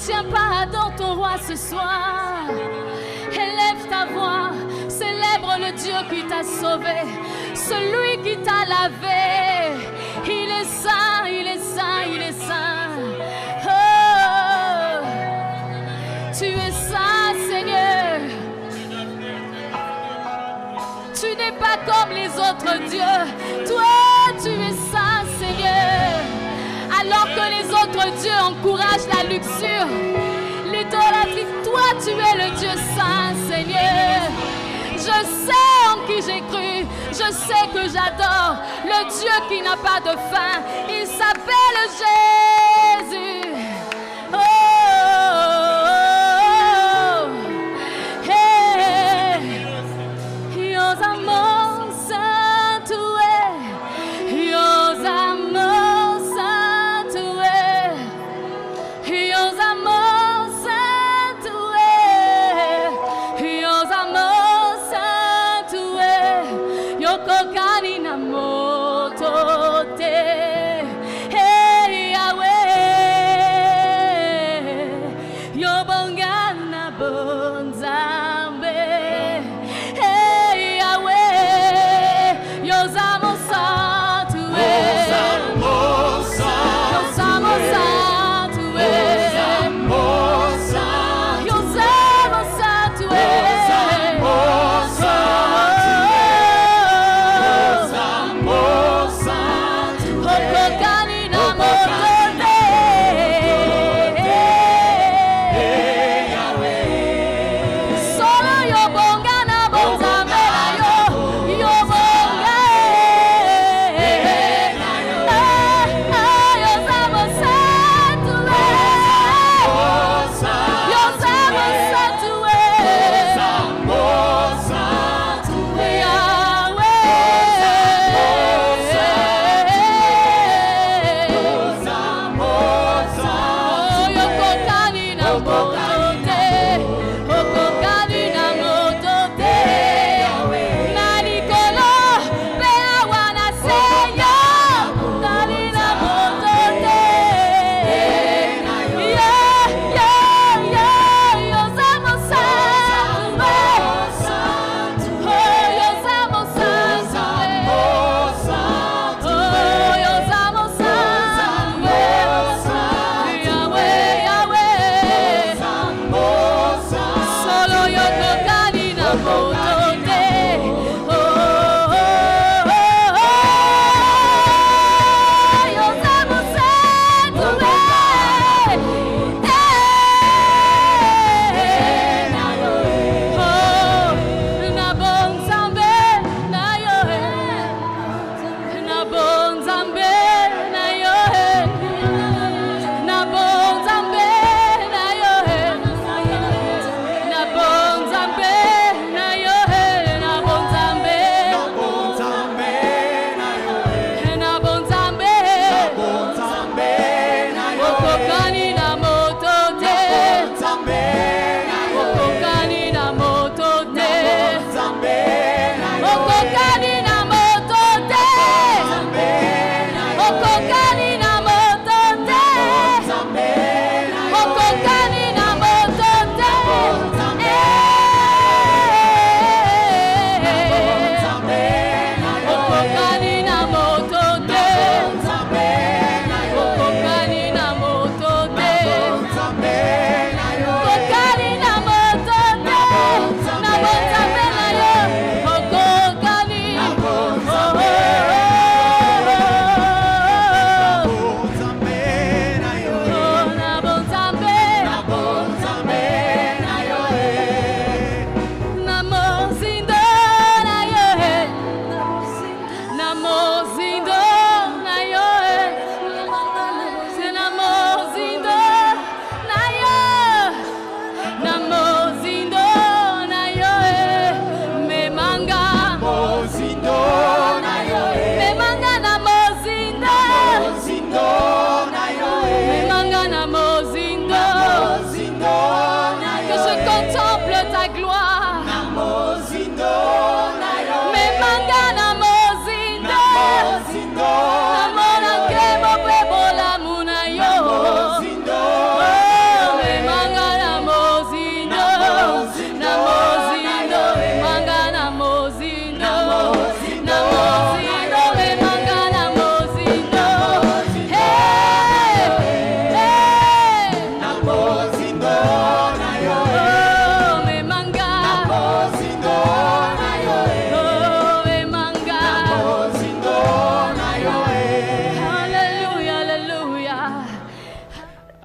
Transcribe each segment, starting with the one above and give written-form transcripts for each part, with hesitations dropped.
retiens pas dans ton roi ce soir. Élève ta voix, célèbre le Dieu qui t'a sauvé, celui qui t'a lavé. Il est saint, il est saint, il est saint. Oh, tu es saint, Seigneur. Tu n'es pas comme les autres dieux. Toi, tu es saint, Seigneur. Alors que les autres dieux encouragent la luxure, l'idolâtrie, toi, tu es le Dieu saint, Seigneur. Je sais en qui j'ai cru. Je sais que j'adore le Dieu qui n'a pas de fin. Il s'appelle Jésus. Oh, oh, oh. Hey. Yours amor santué, yours amor santué, yours amor santué, yours amor santué, yoko kanina motote, hey Yahweh, yobongana bonzambe.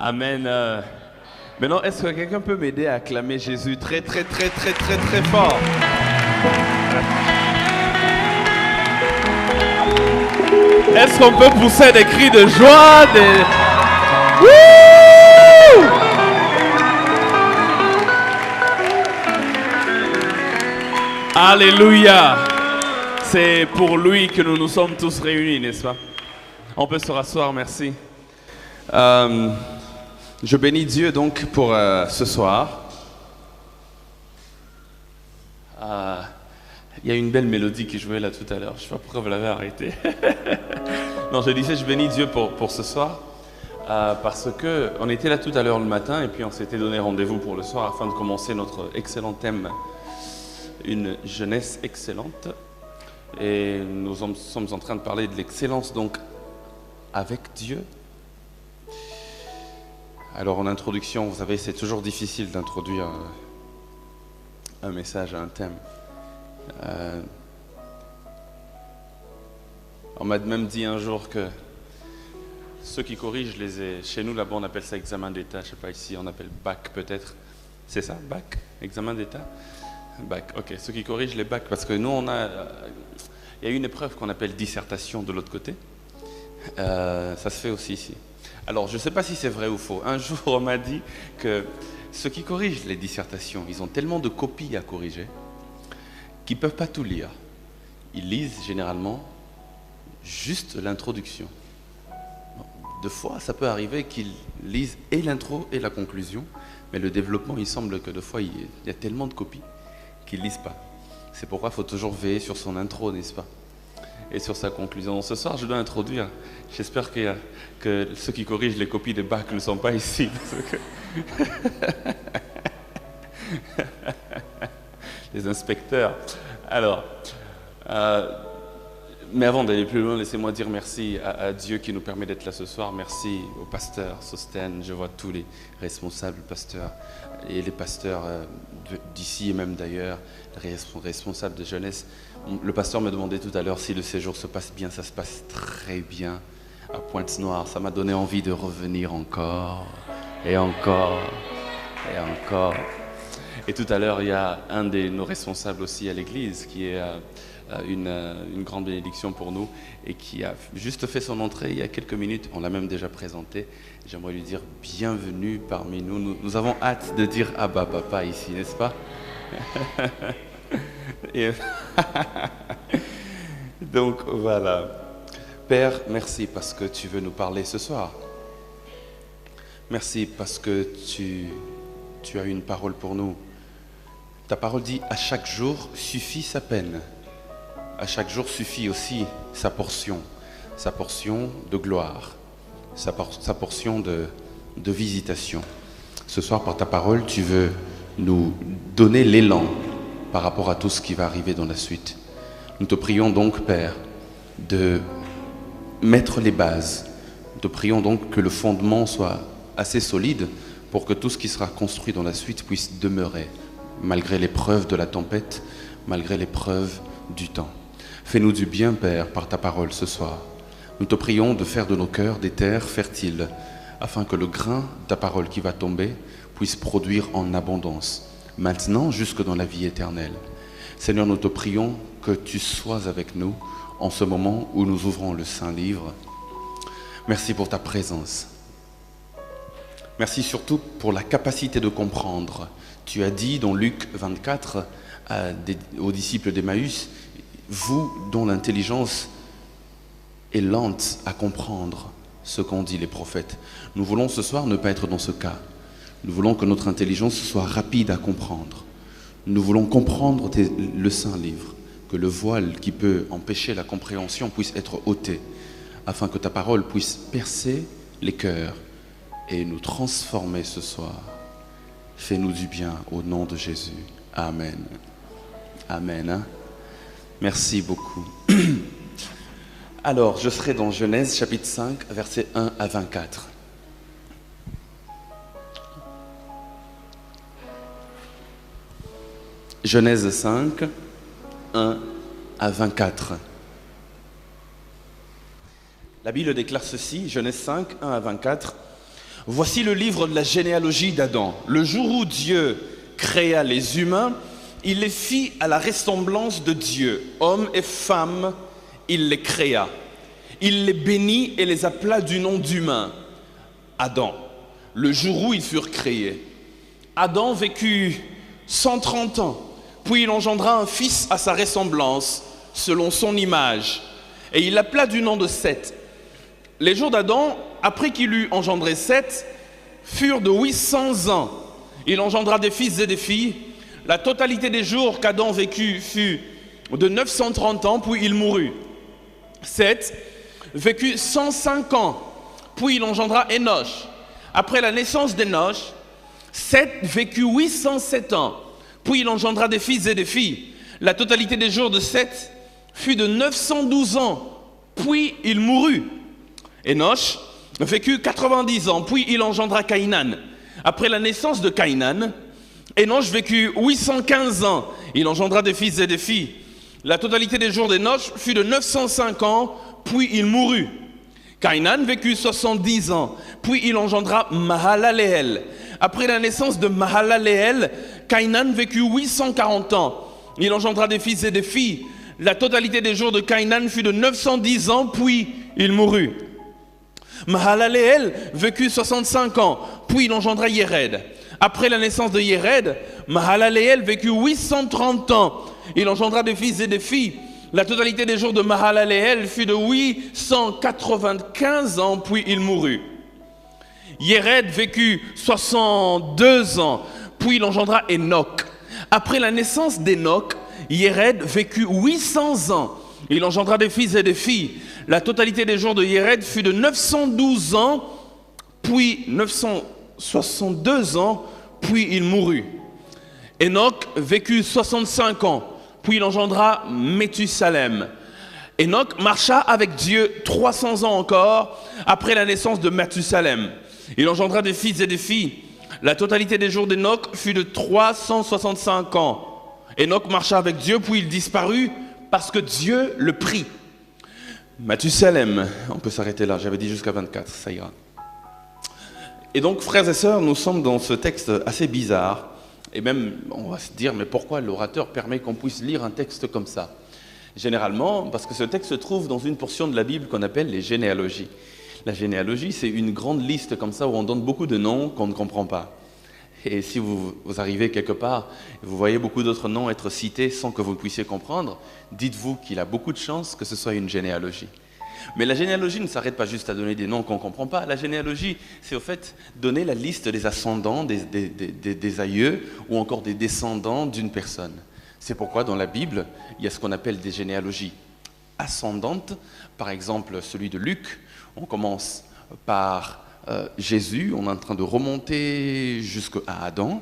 Amen. Maintenant, est-ce que quelqu'un peut m'aider à acclamer Jésus très, très, très, très, très, très fort? Est-ce qu'on peut pousser des cris de joie, des... Wouh! Alléluia! C'est pour lui que nous nous sommes tous réunis, n'est-ce pas? On peut se rasseoir, merci. Je bénis Dieu donc pour ce soir. Il y a une belle mélodie qui jouait là tout à l'heure. Je ne sais pas pourquoi vous l'avez arrêtée. Non, je disais, je bénis Dieu pour ce soir. Parce qu'on était là tout à l'heure le matin et puis on s'était donné rendez-vous pour le soir afin de commencer notre excellent thème, une jeunesse excellente. Et nous sommes en train de parler de l'excellence donc avec Dieu. Alors en introduction, vous savez, c'est toujours difficile d'introduire un message à un thème. On m'a même dit un jour que ceux qui corrigent, chez nous là-bas on appelle ça examen d'état, je ne sais pas ici, on appelle bac peut-être. C'est ça, bac? Examen d'état? Bac, ok. Ceux qui corrigent les bacs, parce que nous il y a une épreuve qu'on appelle dissertation de l'autre côté. Ça se fait aussi ici. Alors, je ne sais pas si c'est vrai ou faux. Un jour, on m'a dit que ceux qui corrigent les dissertations, ils ont tellement de copies à corriger qu'ils ne peuvent pas tout lire. Ils lisent généralement juste l'introduction. Deux fois, ça peut arriver qu'ils lisent et l'intro et la conclusion, mais le développement, il semble que deux fois, il y a tellement de copies qu'ils ne lisent pas. C'est pourquoi il faut toujours veiller sur son intro, n'est-ce pas? Et sur sa conclusion. Ce soir, je dois introduire. J'espère que ceux qui corrigent les copies des bacs ne sont pas ici. Les inspecteurs. Alors, mais avant d'aller plus loin, laissez-moi dire merci à Dieu qui nous permet d'être là ce soir. Merci au pasteur Sosten. Je vois tous les responsables pasteurs et les pasteurs d'ici et même d'ailleurs, les responsables de jeunesse. Le pasteur me demandait tout à l'heure si le séjour se passe bien. Ça se passe très bien à Pointe-Noire. Ça m'a donné envie de revenir encore et encore et encore. Et tout à l'heure, il y a un de nos responsables aussi à l'église qui est une grande bénédiction pour nous et qui a juste fait son entrée il y a quelques minutes. On l'a même déjà présenté. J'aimerais lui dire bienvenue parmi nous. Nous avons hâte de dire Abba Papa ici, n'est-ce pas? Et donc voilà. Père, merci parce que tu veux nous parler ce soir. Merci parce que tu as une parole pour nous. Ta parole dit à chaque jour suffit sa peine. À chaque jour suffit aussi sa portion de gloire, sa portion de visitation. Ce soir, par ta parole, tu veux nous donner l'élan par rapport à tout ce qui va arriver dans la suite. Nous te prions donc, Père, de mettre les bases. Nous te prions donc que le fondement soit assez solide pour que tout ce qui sera construit dans la suite puisse demeurer, malgré l'épreuve de la tempête, malgré l'épreuve du temps. Fais-nous du bien, Père, par ta parole ce soir. Nous te prions de faire de nos cœurs des terres fertiles, afin que le grain de ta parole qui va tomber puisse produire en abondance, maintenant jusque dans la vie éternelle. Seigneur, nous te prions que tu sois avec nous en ce moment où nous ouvrons le Saint-Livre. Merci pour ta présence. Merci surtout pour la capacité de comprendre. Tu as dit dans Luc 24 aux disciples d'Emmaüs, vous dont l'intelligence est lente à comprendre ce qu'ont dit les prophètes. Nous voulons ce soir ne pas être dans ce cas. Nous voulons que notre intelligence soit rapide à comprendre. Nous voulons comprendre le Saint-Livre, que le voile qui peut empêcher la compréhension puisse être ôté, afin que ta parole puisse percer les cœurs et nous transformer ce soir. Fais-nous du bien au nom de Jésus. Amen. Amen. Hein? Merci beaucoup. Alors, je serai dans Genèse chapitre 5, versets 1 à 24. Genèse 5, 1 à 24. La Bible déclare ceci, Genèse 5, 1 à 24. Voici le livre de la généalogie d'Adam. Le jour où Dieu créa les humains, il les fit à la ressemblance de Dieu. Hommes et femmes, il les créa. Il les bénit et les appela du nom d'humain. Adam, le jour où ils furent créés. Adam vécut 130 ans, puis il engendra un fils à sa ressemblance, selon son image, et il l'appela du nom de Seth. Les jours d'Adam, après qu'il eut engendré Seth, furent de 800 ans. Il engendra des fils et des filles. La totalité des jours qu'Adam vécut fut de 930 ans, puis il mourut. Seth vécut 105 ans, puis il engendra Enoch. Après la naissance d'Enoch, Seth vécut 807 ans, puis il engendra des fils et des filles. La totalité des jours de Seth fut de 912 ans, puis il mourut. Enoch vécut 90 ans, puis il engendra Caïnan. Après la naissance de Caïnan, Enoch vécut 815 ans, il engendra des fils et des filles. La totalité des jours d'Enoch fut de 905 ans, puis il mourut. Caïnan vécut 70 ans, puis il engendra Mahalaleel. Après la naissance de Mahalaleel, Caïnan vécut 840 ans. Il engendra des fils et des filles. La totalité des jours de Caïnan fut de 910 ans, puis il mourut. Mahalaleel vécut 65 ans, puis il engendra Yéred. Après la naissance de Yéred, Mahalaleel vécut 830 ans. Il engendra des fils et des filles. La totalité des jours de Mahalaleel fut de 895 ans, puis il mourut. Yéred vécut 62 ans, puis il engendra Enoch. Après la naissance d'Enoch, Yéred vécut 800 ans. Il engendra des fils et des filles. La totalité des jours de Yéred fut de 912 ans, puis 962 ans, puis il mourut. Enoch vécut 65 ans, puis il engendra Méthusalem. Enoch marcha avec Dieu 300 ans encore, après la naissance de Méthusalem. Il engendra des fils et des filles. La totalité des jours d'Enoch fut de 365 ans. Enoch marcha avec Dieu, puis il disparut parce que Dieu le prit. Méthusalem, on peut s'arrêter là, j'avais dit jusqu'à 24, ça ira. Et donc, frères et sœurs, nous sommes dans ce texte assez bizarre. Et même, on va se dire, mais pourquoi l'orateur permet qu'on puisse lire un texte comme ça? Généralement, parce que ce texte se trouve dans une portion de la Bible qu'on appelle les généalogies. La généalogie, c'est une grande liste comme ça où on donne beaucoup de noms qu'on ne comprend pas. Et si vous arrivez quelque part, et vous voyez beaucoup d'autres noms être cités sans que vous puissiez comprendre, dites-vous qu'il a beaucoup de chances que ce soit une généalogie. Mais la généalogie ne s'arrête pas juste à donner des noms qu'on ne comprend pas. La généalogie, c'est au fait donner la liste des ascendants, des aïeux ou encore des descendants d'une personne. C'est pourquoi dans la Bible, il y a ce qu'on appelle des généalogies ascendantes. Par exemple, celui de Luc, on commence par Jésus, on est en train de remonter jusqu'à Adam.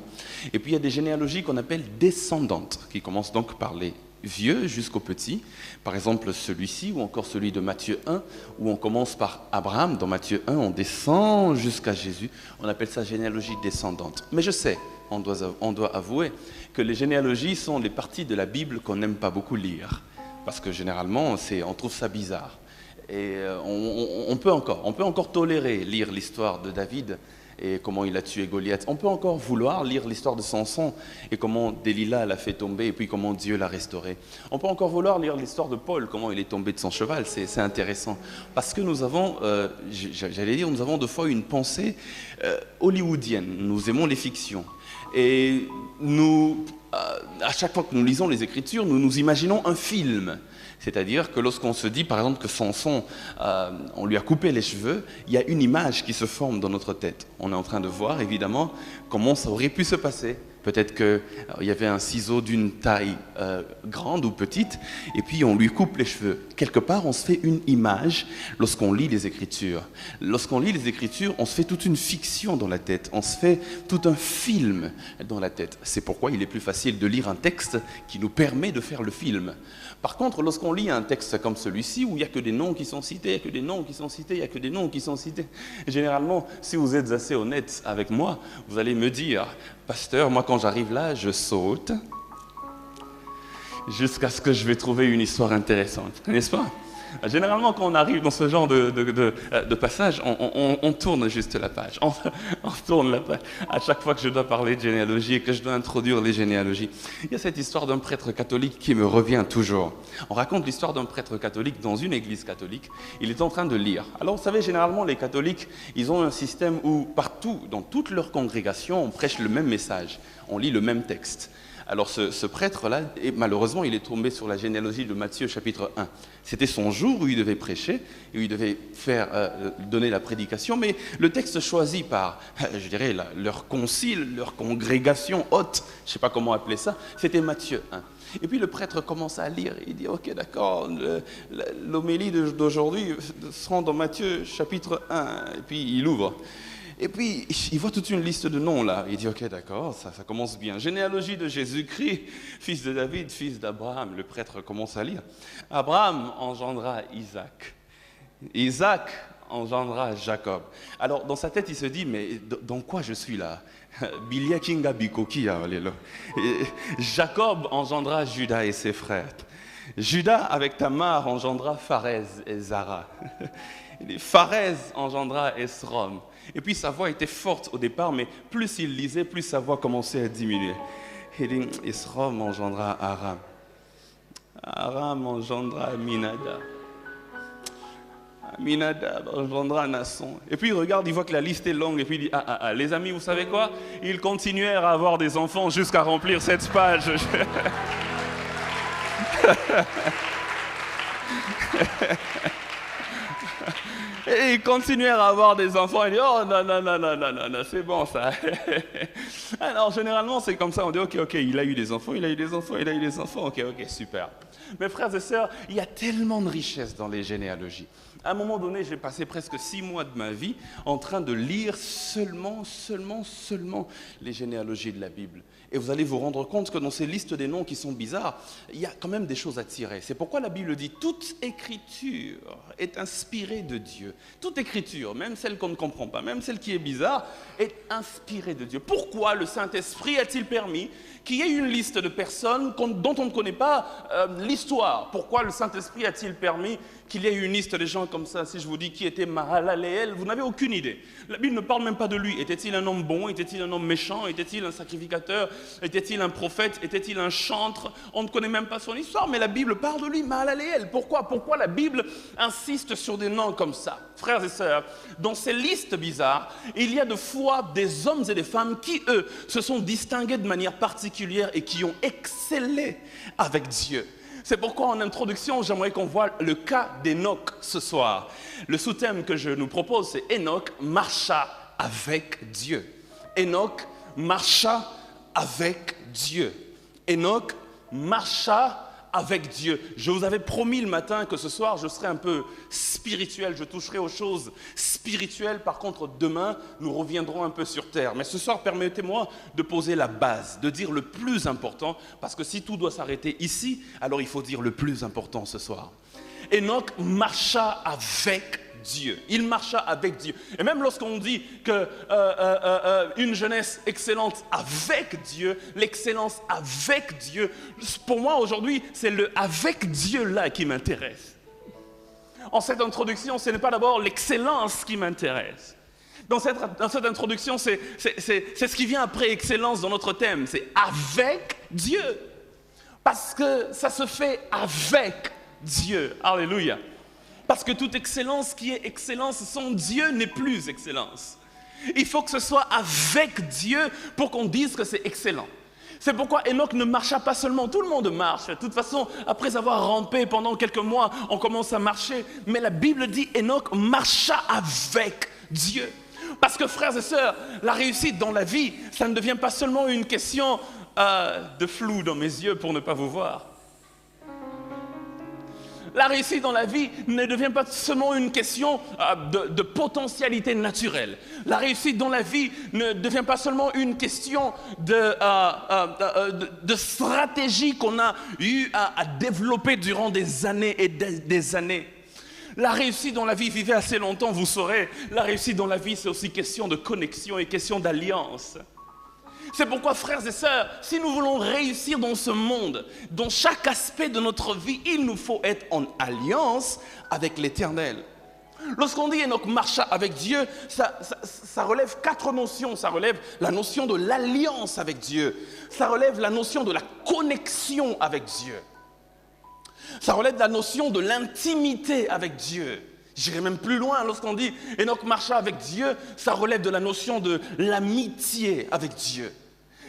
Et puis il y a des généalogies qu'on appelle descendantes, qui commencent donc par les vieux jusqu'aux petits. Par exemple celui-ci, ou encore celui de Matthieu 1, où on commence par Abraham. Dans Matthieu 1, on descend jusqu'à Jésus. On appelle ça généalogie descendante. Mais je sais, on doit avouer que les généalogies sont les parties de la Bible qu'on n'aime pas beaucoup lire. Parce que généralement, on trouve ça bizarre. Et on peut encore tolérer lire l'histoire de David et comment il a tué Goliath. On peut encore vouloir lire l'histoire de Samson et comment Delilah l'a fait tomber et puis comment Dieu l'a restauré. On peut encore vouloir lire l'histoire de Paul, comment il est tombé de son cheval. C'est intéressant. Parce que nous avons, nous avons de fois une pensée hollywoodienne. Nous aimons les fictions. Et nous, à chaque fois que nous lisons les Écritures, nous nous imaginons un film. C'est-à-dire que lorsqu'on se dit, par exemple, que Samson, on lui a coupé les cheveux, il y a une image qui se forme dans notre tête. On est en train de voir, évidemment, comment ça aurait pu se passer. Peut-être qu'il y avait un ciseau d'une taille grande ou petite, et puis on lui coupe les cheveux. Quelque part, on se fait une image lorsqu'on lit les Écritures. Lorsqu'on lit les Écritures, on se fait toute une fiction dans la tête. On se fait tout un film dans la tête. C'est pourquoi il est plus facile de lire un texte qui nous permet de faire le film. Par contre, lorsqu'on lit un texte comme celui-ci, où il n'y a que des noms qui sont cités, il n'y a que des noms qui sont cités, il n'y a que des noms qui sont cités, généralement, si vous êtes assez honnête avec moi, vous allez me dire, pasteur, moi quand j'arrive là, je saute jusqu'à ce que je vais trouver une histoire intéressante, n'est-ce pas? Généralement, quand on arrive dans ce genre de passage, on tourne juste la page. On tourne la page. À chaque fois que je dois parler de généalogie et que je dois introduire les généalogies, il y a cette histoire d'un prêtre catholique qui me revient toujours. On raconte l'histoire d'un prêtre catholique dans une église catholique. Il est en train de lire. Alors, vous savez, généralement, les catholiques, ils ont un système où, partout, dans toute leur congrégation, on prêche le même message. On lit le même texte. Alors ce prêtre-là, malheureusement, il est tombé sur la généalogie de Matthieu chapitre 1. C'était son jour où il devait prêcher, et où il devait donner la prédication, mais le texte choisi par, je dirais, leur concile, leur congrégation haute, je ne sais pas comment appeler ça, c'était Matthieu 1. Et puis le prêtre commence à lire, il dit, ok d'accord, l'homélie d'aujourd'hui sera dans Matthieu chapitre 1, et puis il ouvre. Et puis, il voit toute une liste de noms là. Il dit, ok, d'accord, ça commence bien. Généalogie de Jésus-Christ, fils de David, fils d'Abraham. Le prêtre commence à lire. Abraham engendra Isaac. Isaac engendra Jacob. Alors, dans sa tête, il se dit, mais dans quoi je suis là? Bilia Kinga Bikoki, Jacob engendra Judas et ses frères. Judas, avec Tamar, engendra Pharez et Zara. Pharez engendra Esrom. Et puis sa voix était forte au départ, mais plus il lisait, plus sa voix commençait à diminuer. Il dit, Esrom engendra Aram. Aram engendra Aminadab. Aminadab engendra Nasson. Et puis il regarde, il voit que la liste est longue, et puis il dit, les amis, vous savez quoi? Ils continuèrent à avoir des enfants jusqu'à remplir cette page. Et ils continuèrent à avoir des enfants. Il dit, oh non, c'est bon ça. Alors généralement c'est comme ça, on dit, ok, il a eu des enfants, ok, super. Mes frères et sœurs, il y a tellement de richesse dans les généalogies. À un moment donné, j'ai passé presque 6 mois de ma vie en train de lire seulement les généalogies de la Bible. Et vous allez vous rendre compte que dans ces listes des noms qui sont bizarres, il y a quand même des choses à tirer. C'est pourquoi la Bible dit « Toute écriture est inspirée de Dieu ». Toute écriture, même celle qu'on ne comprend pas, même celle qui est bizarre, est inspirée de Dieu. Pourquoi le Saint-Esprit a-t-il permis qu'il y ait une liste de personnes dont on ne connaît pas l'histoire? Pourquoi le Saint-Esprit a-t-il permis qu'il y ait une liste de gens comme ça? Si je vous dis qui était Mahalaleel, vous n'avez aucune idée. La Bible ne parle même pas de lui. Était-il un homme bon? Était-il un homme méchant? Était-il un sacrificateur? Était-il un prophète? Était-il un chantre? On ne connaît même pas son histoire, mais la Bible parle de lui, Mahalaleel. Pourquoi la Bible insiste sur des noms comme ça? Frères et sœurs, dans ces listes bizarres, il y a de fois des hommes et des femmes qui, eux, se sont distingués de manière particulière et qui ont excellé avec Dieu. C'est pourquoi en introduction, j'aimerais qu'on voit le cas d'Enoch ce soir. Le sous-thème que je nous propose, c'est Enoch marcha avec Dieu. Enoch marcha avec Dieu. Enoch marcha avec Dieu. Je vous avais promis le matin que ce soir, je serais un peu spirituel, je toucherai aux choses spirituelles. Par contre, demain, nous reviendrons un peu sur terre. Mais ce soir, permettez-moi de poser la base, de dire le plus important, parce que si tout doit s'arrêter ici, alors il faut dire le plus important ce soir. Enoch marcha avec Dieu. Il marcha avec Dieu. Et même lorsqu'on dit qu'une jeunesse excellente avec Dieu, l'excellence avec Dieu, pour moi aujourd'hui, c'est le avec Dieu là qui m'intéresse. En cette introduction, ce n'est pas d'abord l'excellence qui m'intéresse. Dans cette introduction, c'est ce qui vient après excellence dans notre thème, c'est avec Dieu. Parce que ça se fait avec Dieu. Alléluia. Parce que toute excellence qui est excellence sans Dieu n'est plus excellence. Il faut que ce soit avec Dieu pour qu'on dise que c'est excellent. C'est pourquoi Enoch ne marcha pas seulement. Tout le monde marche. De toute façon, après avoir rampé pendant quelques mois, on commence à marcher. Mais la Bible dit Enoch marcha avec Dieu. Parce que frères et sœurs, la réussite dans la vie, ça ne devient pas seulement une question de flou dans mes yeux pour ne pas vous voir. La réussite dans la vie ne devient pas seulement une question de potentialité naturelle. La réussite dans la vie ne devient pas seulement une question de stratégie qu'on a eu à développer durant des années et des années. La réussite dans la vie, vivez assez longtemps, vous saurez, la réussite dans la vie, c'est aussi question de connexion et question d'alliance. C'est pourquoi, frères et sœurs, si nous voulons réussir dans ce monde, dans chaque aspect de notre vie, il nous faut être en alliance avec l'Éternel. Lorsqu'on dit Enoch marcha avec Dieu, ça relève 4 notions. Ça relève la notion de l'alliance avec Dieu. Ça relève la notion de la connexion avec Dieu. Ça relève la notion de l'intimité avec Dieu. J'irai même plus loin, lorsqu'on dit Enoch marcha avec Dieu, ça relève de la notion de l'amitié avec Dieu.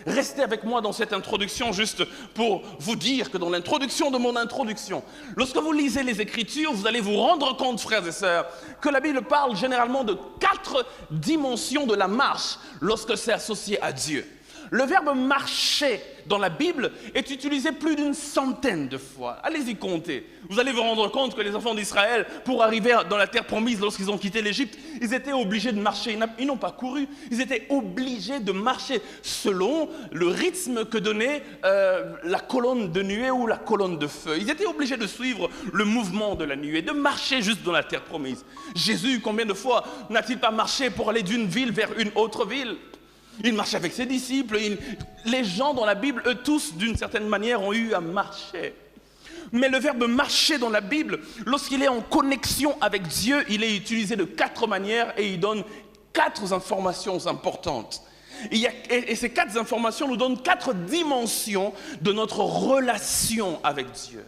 Restez avec moi dans cette introduction juste pour vous dire que dans l'introduction de mon introduction, lorsque vous lisez les Écritures, vous allez vous rendre compte, frères et sœurs, que la Bible parle généralement de 4 dimensions de la marche lorsque c'est associé à Dieu. Le verbe marcher dans la Bible est utilisé plus d'une centaine de fois. Allez-y compter. Vous allez vous rendre compte que les enfants d'Israël, pour arriver dans la terre promise lorsqu'ils ont quitté l'Égypte, ils étaient obligés de marcher. Ils n'ont pas couru, ils étaient obligés de marcher selon le rythme que donnait la colonne de nuée ou la colonne de feu. Ils étaient obligés de suivre le mouvement de la nuée, de marcher juste dans la terre promise. Jésus, combien de fois n'a-t-il pas marché pour aller d'une ville vers une autre ville ? Il marchait avec ses disciples. Les gens dans la Bible, eux tous, d'une certaine manière, ont eu à marcher. Mais le verbe marcher dans la Bible, lorsqu'il est en connexion avec Dieu, il est utilisé de 4 manières et il donne 4 informations importantes. Et ces 4 informations nous donnent 4 dimensions de notre relation avec Dieu.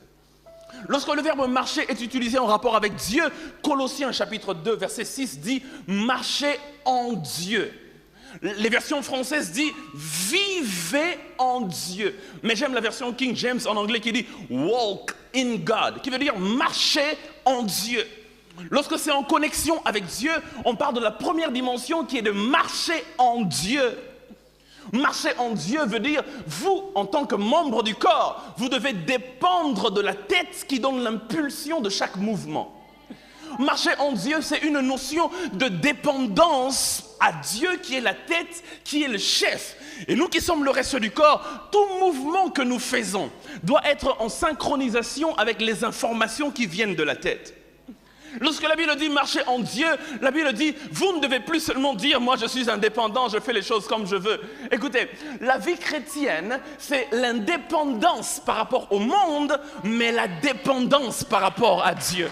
Lorsque le verbe marcher est utilisé en rapport avec Dieu, Colossiens chapitre 2, verset 6 dit « marcher en Dieu ». Les versions françaises disent « vivez en Dieu ». Mais j'aime la version King James en anglais qui dit « walk in God », qui veut dire « marcher en Dieu ». Lorsque c'est en connexion avec Dieu, on parle de la première dimension qui est de marcher en Dieu. Marcher en Dieu veut dire, vous, en tant que membre du corps, vous devez dépendre de la tête qui donne l'impulsion de chaque mouvement. Marcher en Dieu, c'est une notion de dépendance à Dieu qui est la tête, qui est le chef. Et nous qui sommes le reste du corps, tout mouvement que nous faisons doit être en synchronisation avec les informations qui viennent de la tête. Lorsque la Bible dit marcher en Dieu, la Bible dit vous ne devez plus seulement dire moi je suis indépendant, je fais les choses comme je veux. Écoutez, la vie chrétienne, c'est l'indépendance par rapport au monde, mais la dépendance par rapport à Dieu.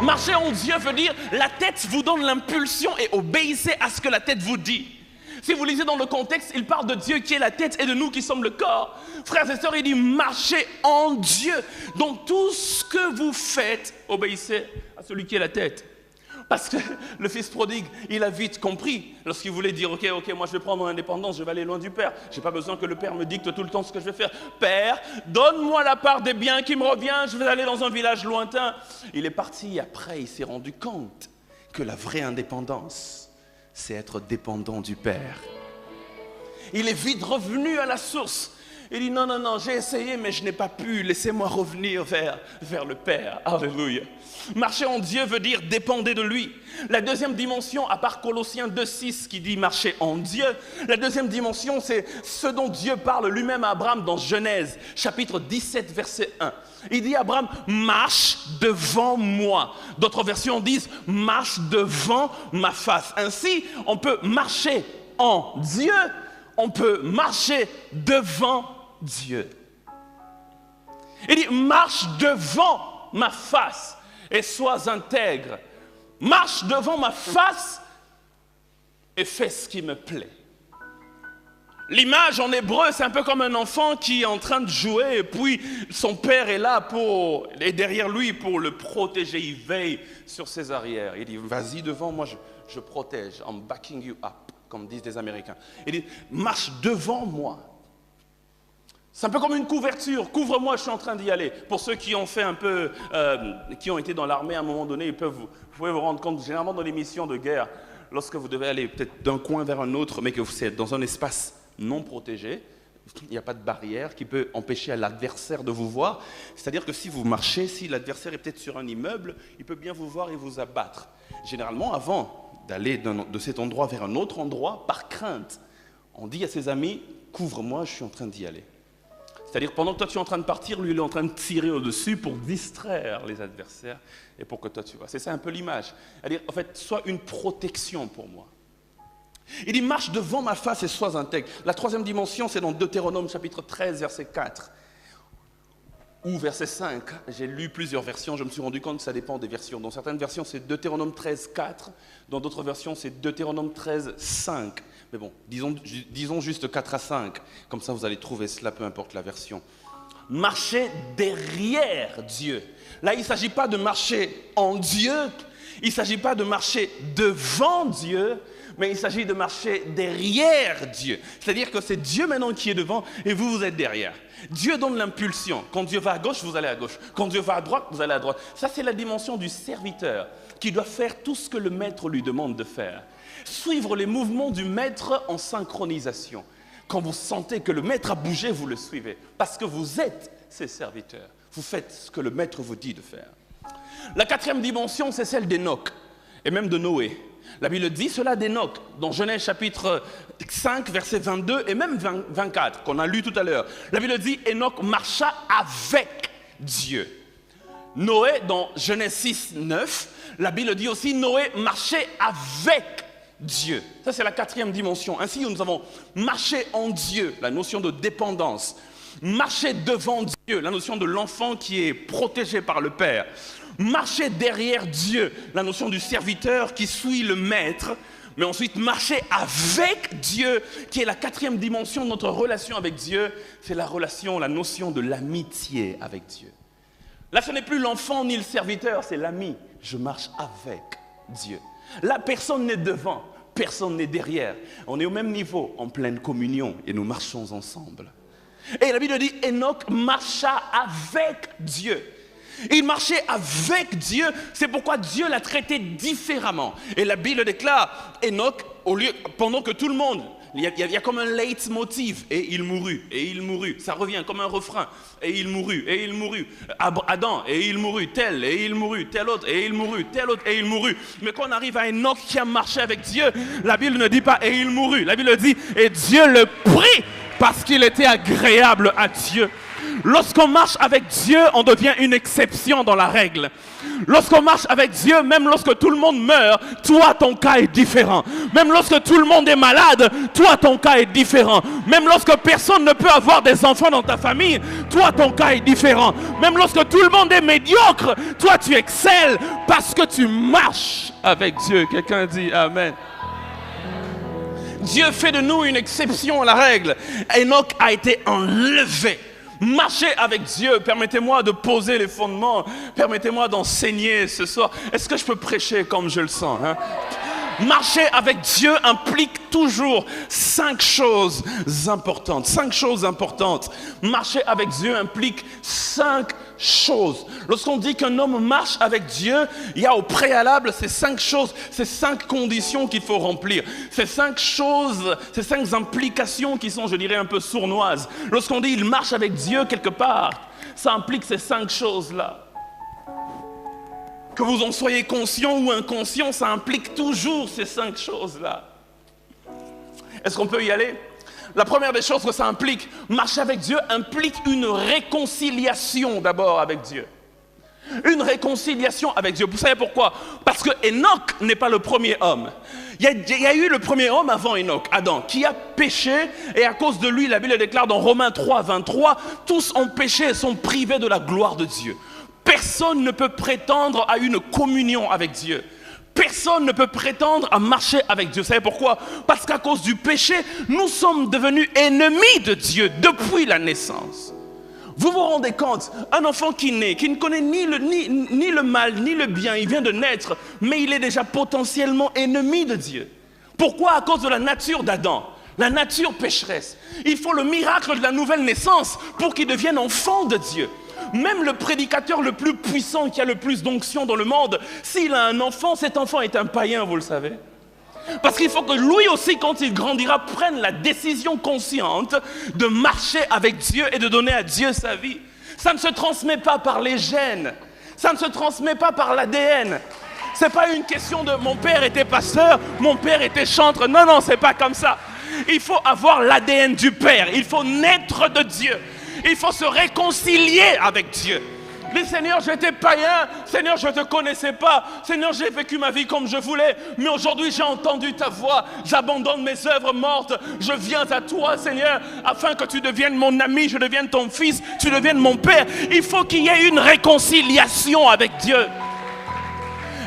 Marcher en Dieu veut dire la tête vous donne l'impulsion et obéissez à ce que la tête vous dit. Si vous lisez dans le contexte, il parle de Dieu qui est la tête et de nous qui sommes le corps. Frères et sœurs, il dit marchez en Dieu. Donc tout ce que vous faites, obéissez à celui qui est la tête. Parce que le fils prodigue, il a vite compris lorsqu'il voulait dire ok, moi je vais prendre mon indépendance, je vais aller loin du Père. Je n'ai pas besoin que le Père me dicte tout le temps ce que je vais faire. Père, donne-moi la part des biens qui me revient, je vais aller dans un village lointain. Il est parti, après il s'est rendu compte que la vraie indépendance, c'est être dépendant du Père. Il est vite revenu à la source. Il dit non, j'ai essayé mais je n'ai pas pu, laissez-moi revenir vers le Père. Alléluia. Marcher en Dieu veut dire dépendre de lui. La deuxième dimension, à part Colossiens 2,6 qui dit marcher en Dieu, la deuxième dimension c'est ce dont Dieu parle lui-même à Abraham dans Genèse, chapitre 17, verset 1. Il dit à Abraham, marche devant moi. D'autres versions disent, marche devant ma face. Ainsi, on peut marcher en Dieu, on peut marcher devant Dieu. Il dit, marche devant ma face et sois intègre. Marche devant ma face et fais ce qui me plaît. L'image en hébreu, c'est un peu comme un enfant qui est en train de jouer et puis son père est là et derrière lui pour le protéger. Il veille sur ses arrières. Il dit, vas-y devant moi, je protège. I'm backing you up, comme disent les Américains. Il dit, marche devant moi. C'est un peu comme une couverture. Couvre-moi, je suis en train d'y aller. Pour ceux qui ont fait un peu, qui ont été dans l'armée à un moment donné, vous pouvez vous rendre compte, généralement dans les missions de guerre, lorsque vous devez aller peut-être d'un coin vers un autre, mais que vous êtes dans un espace non protégé, il n'y a pas de barrière qui peut empêcher à l'adversaire de vous voir. C'est-à-dire que si vous marchez, si l'adversaire est peut-être sur un immeuble, il peut bien vous voir et vous abattre. Généralement, avant d'aller de cet endroit vers un autre endroit, par crainte, on dit à ses amis, couvre-moi, je suis en train d'y aller. C'est-à-dire pendant que toi tu es en train de partir, lui il est en train de tirer au-dessus pour distraire les adversaires et pour que toi tu vois. C'est ça un peu l'image. C'est-à-dire en fait, sois une protection pour moi. Il dit, marche devant ma face et sois intègre. La troisième dimension, c'est dans Deutéronome chapitre 13, verset 4. Ou verset 5. J'ai lu plusieurs versions, je me suis rendu compte que ça dépend des versions. Dans certaines versions, c'est Deutéronome 13, 4. Dans d'autres versions, c'est Deutéronome 13, 5. Mais bon, disons juste 4 à 5. Comme ça, vous allez trouver cela, peu importe la version. Marcher derrière Dieu. Là, il ne s'agit pas de marcher en Dieu. Il ne s'agit pas de marcher devant Dieu. Mais il s'agit de marcher derrière Dieu. C'est-à-dire que c'est Dieu maintenant qui est devant et vous, vous êtes derrière. Dieu donne l'impulsion. Quand Dieu va à gauche, vous allez à gauche. Quand Dieu va à droite, vous allez à droite. Ça, c'est la dimension du serviteur qui doit faire tout ce que le maître lui demande de faire. Suivre les mouvements du maître en synchronisation. Quand vous sentez que le maître a bougé, vous le suivez. Parce que vous êtes ses serviteurs. Vous faites ce que le maître vous dit de faire. La quatrième dimension, c'est celle d'Enoch et même de Noé. La Bible dit cela d'Enoch, dans Genèse chapitre 5, verset 22 et même 24, qu'on a lu tout à l'heure. La Bible dit Enoch marcha avec Dieu. Noé, dans Genèse 6, 9, la Bible dit aussi Noé marchait avec Dieu. Ça, c'est la quatrième dimension. Ainsi, nous avons marché en Dieu, la notion de dépendance. Marcher devant Dieu, la notion de l'enfant qui est protégé par le Père. Marcher derrière Dieu, la notion du serviteur qui suit le maître. Mais ensuite, marcher avec Dieu, qui est la quatrième dimension de notre relation avec Dieu. C'est la relation, la notion de l'amitié avec Dieu. Là, ce n'est plus l'enfant ni le serviteur, c'est l'ami. Je marche avec Dieu. Là, personne n'est devant, personne n'est derrière. On est au même niveau, en pleine communion, et nous marchons ensemble. Et la Bible dit, Enoch marcha avec Dieu. Il marchait avec Dieu, c'est pourquoi Dieu l'a traité différemment. Et la Bible déclare, Enoch, pendant que tout le monde, il y a comme un leitmotiv, et il mourut, et il mourut. Ça revient comme un refrain, et il mourut, et il mourut. Adam, et il mourut, tel, et il mourut, tel autre, et il mourut, tel autre, et il mourut. Mais quand on arrive à Enoch qui a marché avec Dieu, la Bible ne dit pas, et il mourut. La Bible dit, et Dieu le prit, parce qu'il était agréable à Dieu. Lorsqu'on marche avec Dieu, on devient une exception dans la règle. Lorsqu'on marche avec Dieu, même lorsque tout le monde meurt, toi, ton cas est différent. Même lorsque tout le monde est malade, toi, ton cas est différent. Même lorsque personne ne peut avoir des enfants dans ta famille, toi, ton cas est différent. Même lorsque tout le monde est médiocre, toi, tu excelles parce que tu marches avec Dieu. Quelqu'un dit Amen. Dieu fait de nous une exception à la règle. Enoch a été enlevé. Marcher avec Dieu, permettez-moi de poser les fondements, permettez-moi d'enseigner ce soir. Est-ce que je peux prêcher comme je le sens, hein? Marcher avec Dieu implique toujours 5 choses importantes. 5 choses importantes. Marcher avec Dieu implique 5 choses. Lorsqu'on dit qu'un homme marche avec Dieu, il y a au préalable ces 5 choses, ces 5 conditions qu'il faut remplir. Ces 5 choses, ces 5 implications qui sont, je dirais, un peu sournoises. Lorsqu'on dit il marche avec Dieu quelque part, ça implique ces 5 choses-là. Que vous en soyez conscient ou inconscient, ça implique toujours ces 5 choses-là. Est-ce qu'on peut y aller? La première des choses que ça implique, marcher avec Dieu, implique une réconciliation d'abord avec Dieu. Une réconciliation avec Dieu. Vous savez pourquoi? Parce que Enoch n'est pas le premier homme. Il y a eu le premier homme avant Enoch, Adam, qui a péché, et à cause de lui, la Bible déclare dans Romains 3, 23, tous ont péché et sont privés de la gloire de Dieu. Personne ne peut prétendre à une communion avec Dieu. Personne ne peut prétendre à marcher avec Dieu. Vous savez pourquoi? Parce qu'à cause du péché, nous sommes devenus ennemis de Dieu depuis la naissance. Vous vous rendez compte, un enfant qui naît, qui ne connaît ni le mal, ni le bien, il vient de naître, mais il est déjà potentiellement ennemi de Dieu. Pourquoi? À cause de la nature d'Adam, la nature pécheresse. Il faut le miracle de la nouvelle naissance pour qu'il devienne enfant de Dieu. Même le prédicateur le plus puissant qui a le plus d'onction dans le monde, s'il a un enfant, cet enfant est un païen, vous le savez. Parce qu'il faut que lui aussi, quand il grandira, prenne la décision consciente de marcher avec Dieu et de donner à Dieu sa vie. Ça ne se transmet pas par les gènes, ça ne se transmet pas par l'ADN. C'est pas une question de mon père était pasteur, mon père était chantre. Non, non, c'est pas comme ça. Il faut avoir l'ADN du Père, il faut naître de Dieu. Il faut se réconcilier avec Dieu. Dis Seigneur, j'étais païen. Seigneur, je ne te connaissais pas. Seigneur, j'ai vécu ma vie comme je voulais. Mais aujourd'hui, j'ai entendu ta voix. J'abandonne mes œuvres mortes. Je viens à toi, Seigneur, afin que tu deviennes mon ami, je devienne ton fils, tu deviennes mon père. Il faut qu'il y ait une réconciliation avec Dieu.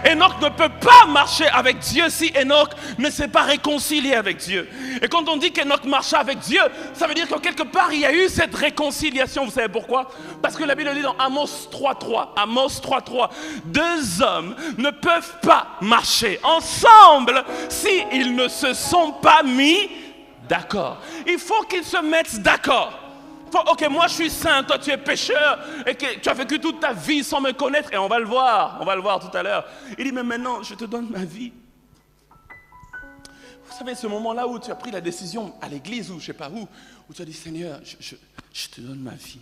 Enoch ne peut pas marcher avec Dieu si Enoch ne s'est pas réconcilié avec Dieu. Et quand on dit qu'Enoch marchait avec Dieu, ça veut dire que quelque part il y a eu cette réconciliation. Vous savez pourquoi? Parce que la Bible dit dans Amos 3.3, deux hommes ne peuvent pas marcher ensemble s'ils ne se sont pas mis d'accord. Il faut qu'ils se mettent d'accord. Ok, moi je suis saint, toi tu es pécheur et que tu as vécu toute ta vie sans me connaître, et on va le voir tout à l'heure. Il dit, mais maintenant je te donne ma vie. Vous savez, ce moment-là où tu as pris la décision à l'église ou je ne sais pas où tu as dit, Seigneur, je te donne ma vie.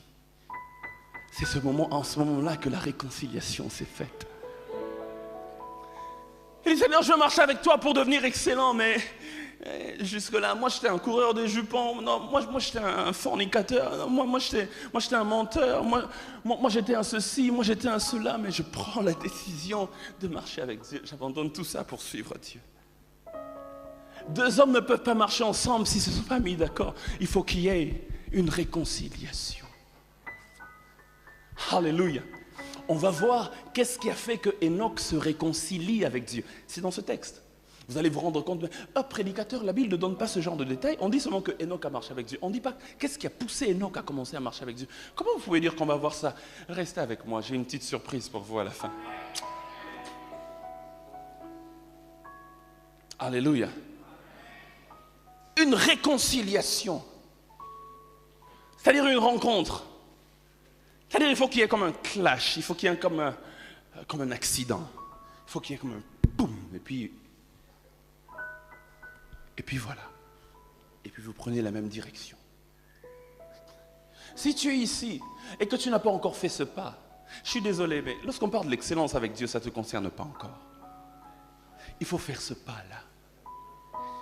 C'est en ce moment-là que la réconciliation s'est faite. Il dit, Seigneur, je veux marcher avec toi pour devenir excellent, mais jusque-là, moi j'étais un coureur de jupons, non, moi j'étais un fornicateur, non, moi j'étais un menteur, moi j'étais un ceci, moi j'étais un cela, mais je prends la décision de marcher avec Dieu. J'abandonne tout ça pour suivre Dieu. Deux hommes ne peuvent pas marcher ensemble s'ils ne se sont pas mis d'accord. Il faut qu'il y ait une réconciliation. Alléluia. On va voir qu'est-ce qui a fait que Enoch se réconcilie avec Dieu. C'est dans ce texte. Vous allez vous rendre compte, prédicateur, la Bible ne donne pas ce genre de détails. On dit seulement que Enoch a marché avec Dieu. On ne dit pas qu'est-ce qui a poussé Enoch à commencer à marcher avec Dieu. Comment vous pouvez dire qu'on va voir ça? Restez avec moi, j'ai une petite surprise pour vous à la fin. Alléluia. Une réconciliation. C'est-à-dire une rencontre. C'est-à-dire il faut qu'il y ait comme un clash, il faut qu'il y ait comme un accident. Il faut qu'il y ait comme un boum, et puis voilà. Et puis vous prenez la même direction. Si tu es ici et que tu n'as pas encore fait ce pas, je suis désolé, mais lorsqu'on parle de l'excellence avec Dieu, ça ne te concerne pas encore. Il faut faire ce pas-là.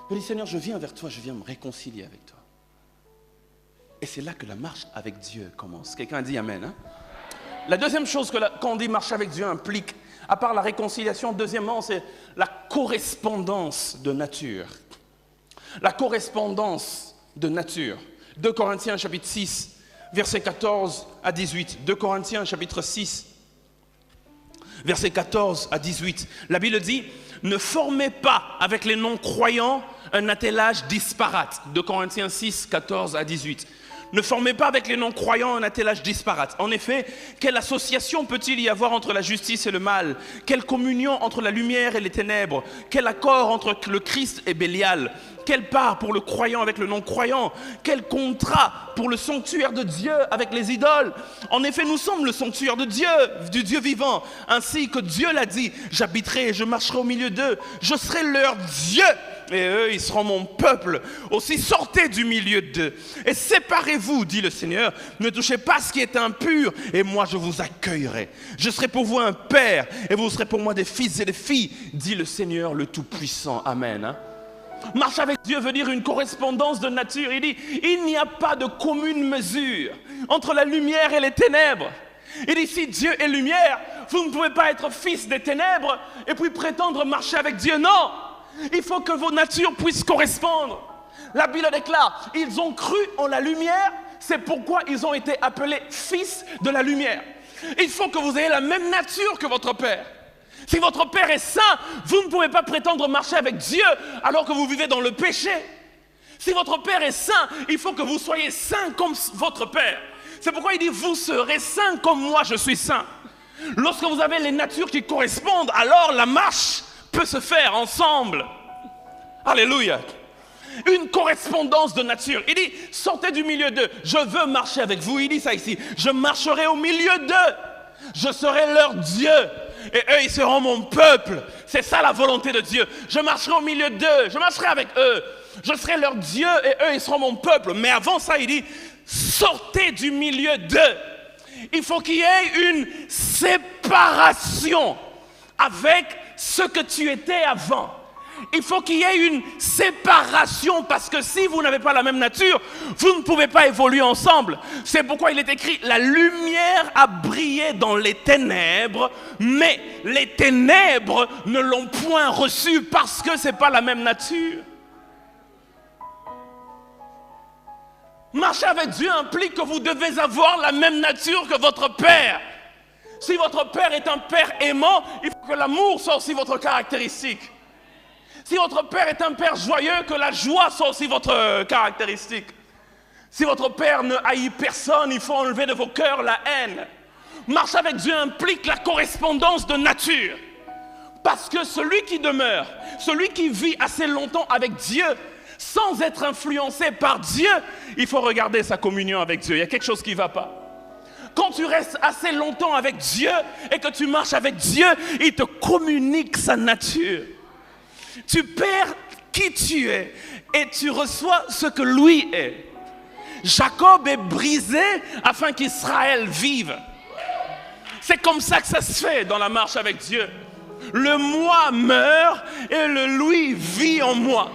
Je dis, Seigneur, je viens vers toi, je viens me réconcilier avec toi. Et c'est là que la marche avec Dieu commence. Quelqu'un a dit Amen, hein? La deuxième chose que quand on dit marche avec Dieu implique, à part la réconciliation, deuxièmement, c'est la correspondance de nature. La correspondance de nature. 2 Corinthiens chapitre 6, versets 14 à 18. 2 Corinthiens chapitre 6, versets 14 à 18. La Bible dit, ne formez pas avec les non-croyants un attelage disparate. 2 Corinthiens 6, 14 à 18. Ne formez pas avec les non-croyants un attelage disparate. En effet, quelle association peut-il y avoir entre la justice et le mal? Quelle communion entre la lumière et les ténèbres? Quel accord entre le Christ et Bélial? Quelle part pour le croyant avec le non-croyant? Quel contrat pour le sanctuaire de Dieu avec les idoles? En effet, nous sommes le sanctuaire de Dieu, du Dieu vivant. Ainsi que Dieu l'a dit, j'habiterai et je marcherai au milieu d'eux. Je serai leur Dieu. Et eux, ils seront mon peuple. Aussi, sortez du milieu d'eux. Et séparez-vous, dit le Seigneur. Ne touchez pas ce qui est impur. Et moi, je vous accueillerai. Je serai pour vous un père. Et vous serez pour moi des fils et des filles, dit le Seigneur le Tout-Puissant. Amen. Hein? Marche avec Dieu veut dire une correspondance de nature. Il dit, il n'y a pas de commune mesure entre la lumière et les ténèbres. Il dit, si Dieu est lumière, vous ne pouvez pas être fils des ténèbres et puis prétendre marcher avec Dieu. Non! Il faut que vos natures puissent correspondre. La Bible déclare, ils ont cru en la lumière, c'est pourquoi ils ont été appelés fils de la lumière. Il faut que vous ayez la même nature que votre Père. Si votre Père est saint, vous ne pouvez pas prétendre marcher avec Dieu alors que vous vivez dans le péché. Si votre Père est saint, il faut que vous soyez saint comme votre Père. C'est pourquoi il dit, vous serez saints comme moi je suis saint. Lorsque vous avez les natures qui correspondent, alors la marche peut se faire ensemble. Alléluia. Une correspondance de nature. Il dit, sortez du milieu d'eux. Je veux marcher avec vous. Il dit ça ici. Je marcherai au milieu d'eux. Je serai leur Dieu. Et eux, ils seront mon peuple. C'est ça la volonté de Dieu. Je marcherai au milieu d'eux. Je marcherai avec eux. Je serai leur Dieu et eux, ils seront mon peuple. Mais avant ça, il dit, sortez du milieu d'eux. Il faut qu'il y ait une séparation avec ce que tu étais avant. Il faut qu'il y ait une séparation parce que si vous n'avez pas la même nature, vous ne pouvez pas évoluer ensemble. C'est pourquoi il est écrit, la lumière a brillé dans les ténèbres, mais les ténèbres ne l'ont point reçue parce que ce n'est pas la même nature. Marcher avec Dieu implique que vous devez avoir la même nature que votre Père. Si votre Père est un Père aimant, il faut que l'amour soit aussi votre caractéristique. Si votre Père est un Père joyeux, que la joie soit aussi votre caractéristique. Si votre Père ne haït personne, il faut enlever de vos cœurs la haine. Marcher avec Dieu implique la correspondance de nature. Parce que celui qui demeure, celui qui vit assez longtemps avec Dieu, sans être influencé par Dieu, il faut regarder sa communion avec Dieu. Il y a quelque chose qui ne va pas. Quand tu restes assez longtemps avec Dieu et que tu marches avec Dieu, il te communique sa nature. Tu perds qui tu es et tu reçois ce que lui est. Jacob est brisé afin qu'Israël vive. C'est comme ça que ça se fait dans la marche avec Dieu. Le moi meurt et le lui vit en moi.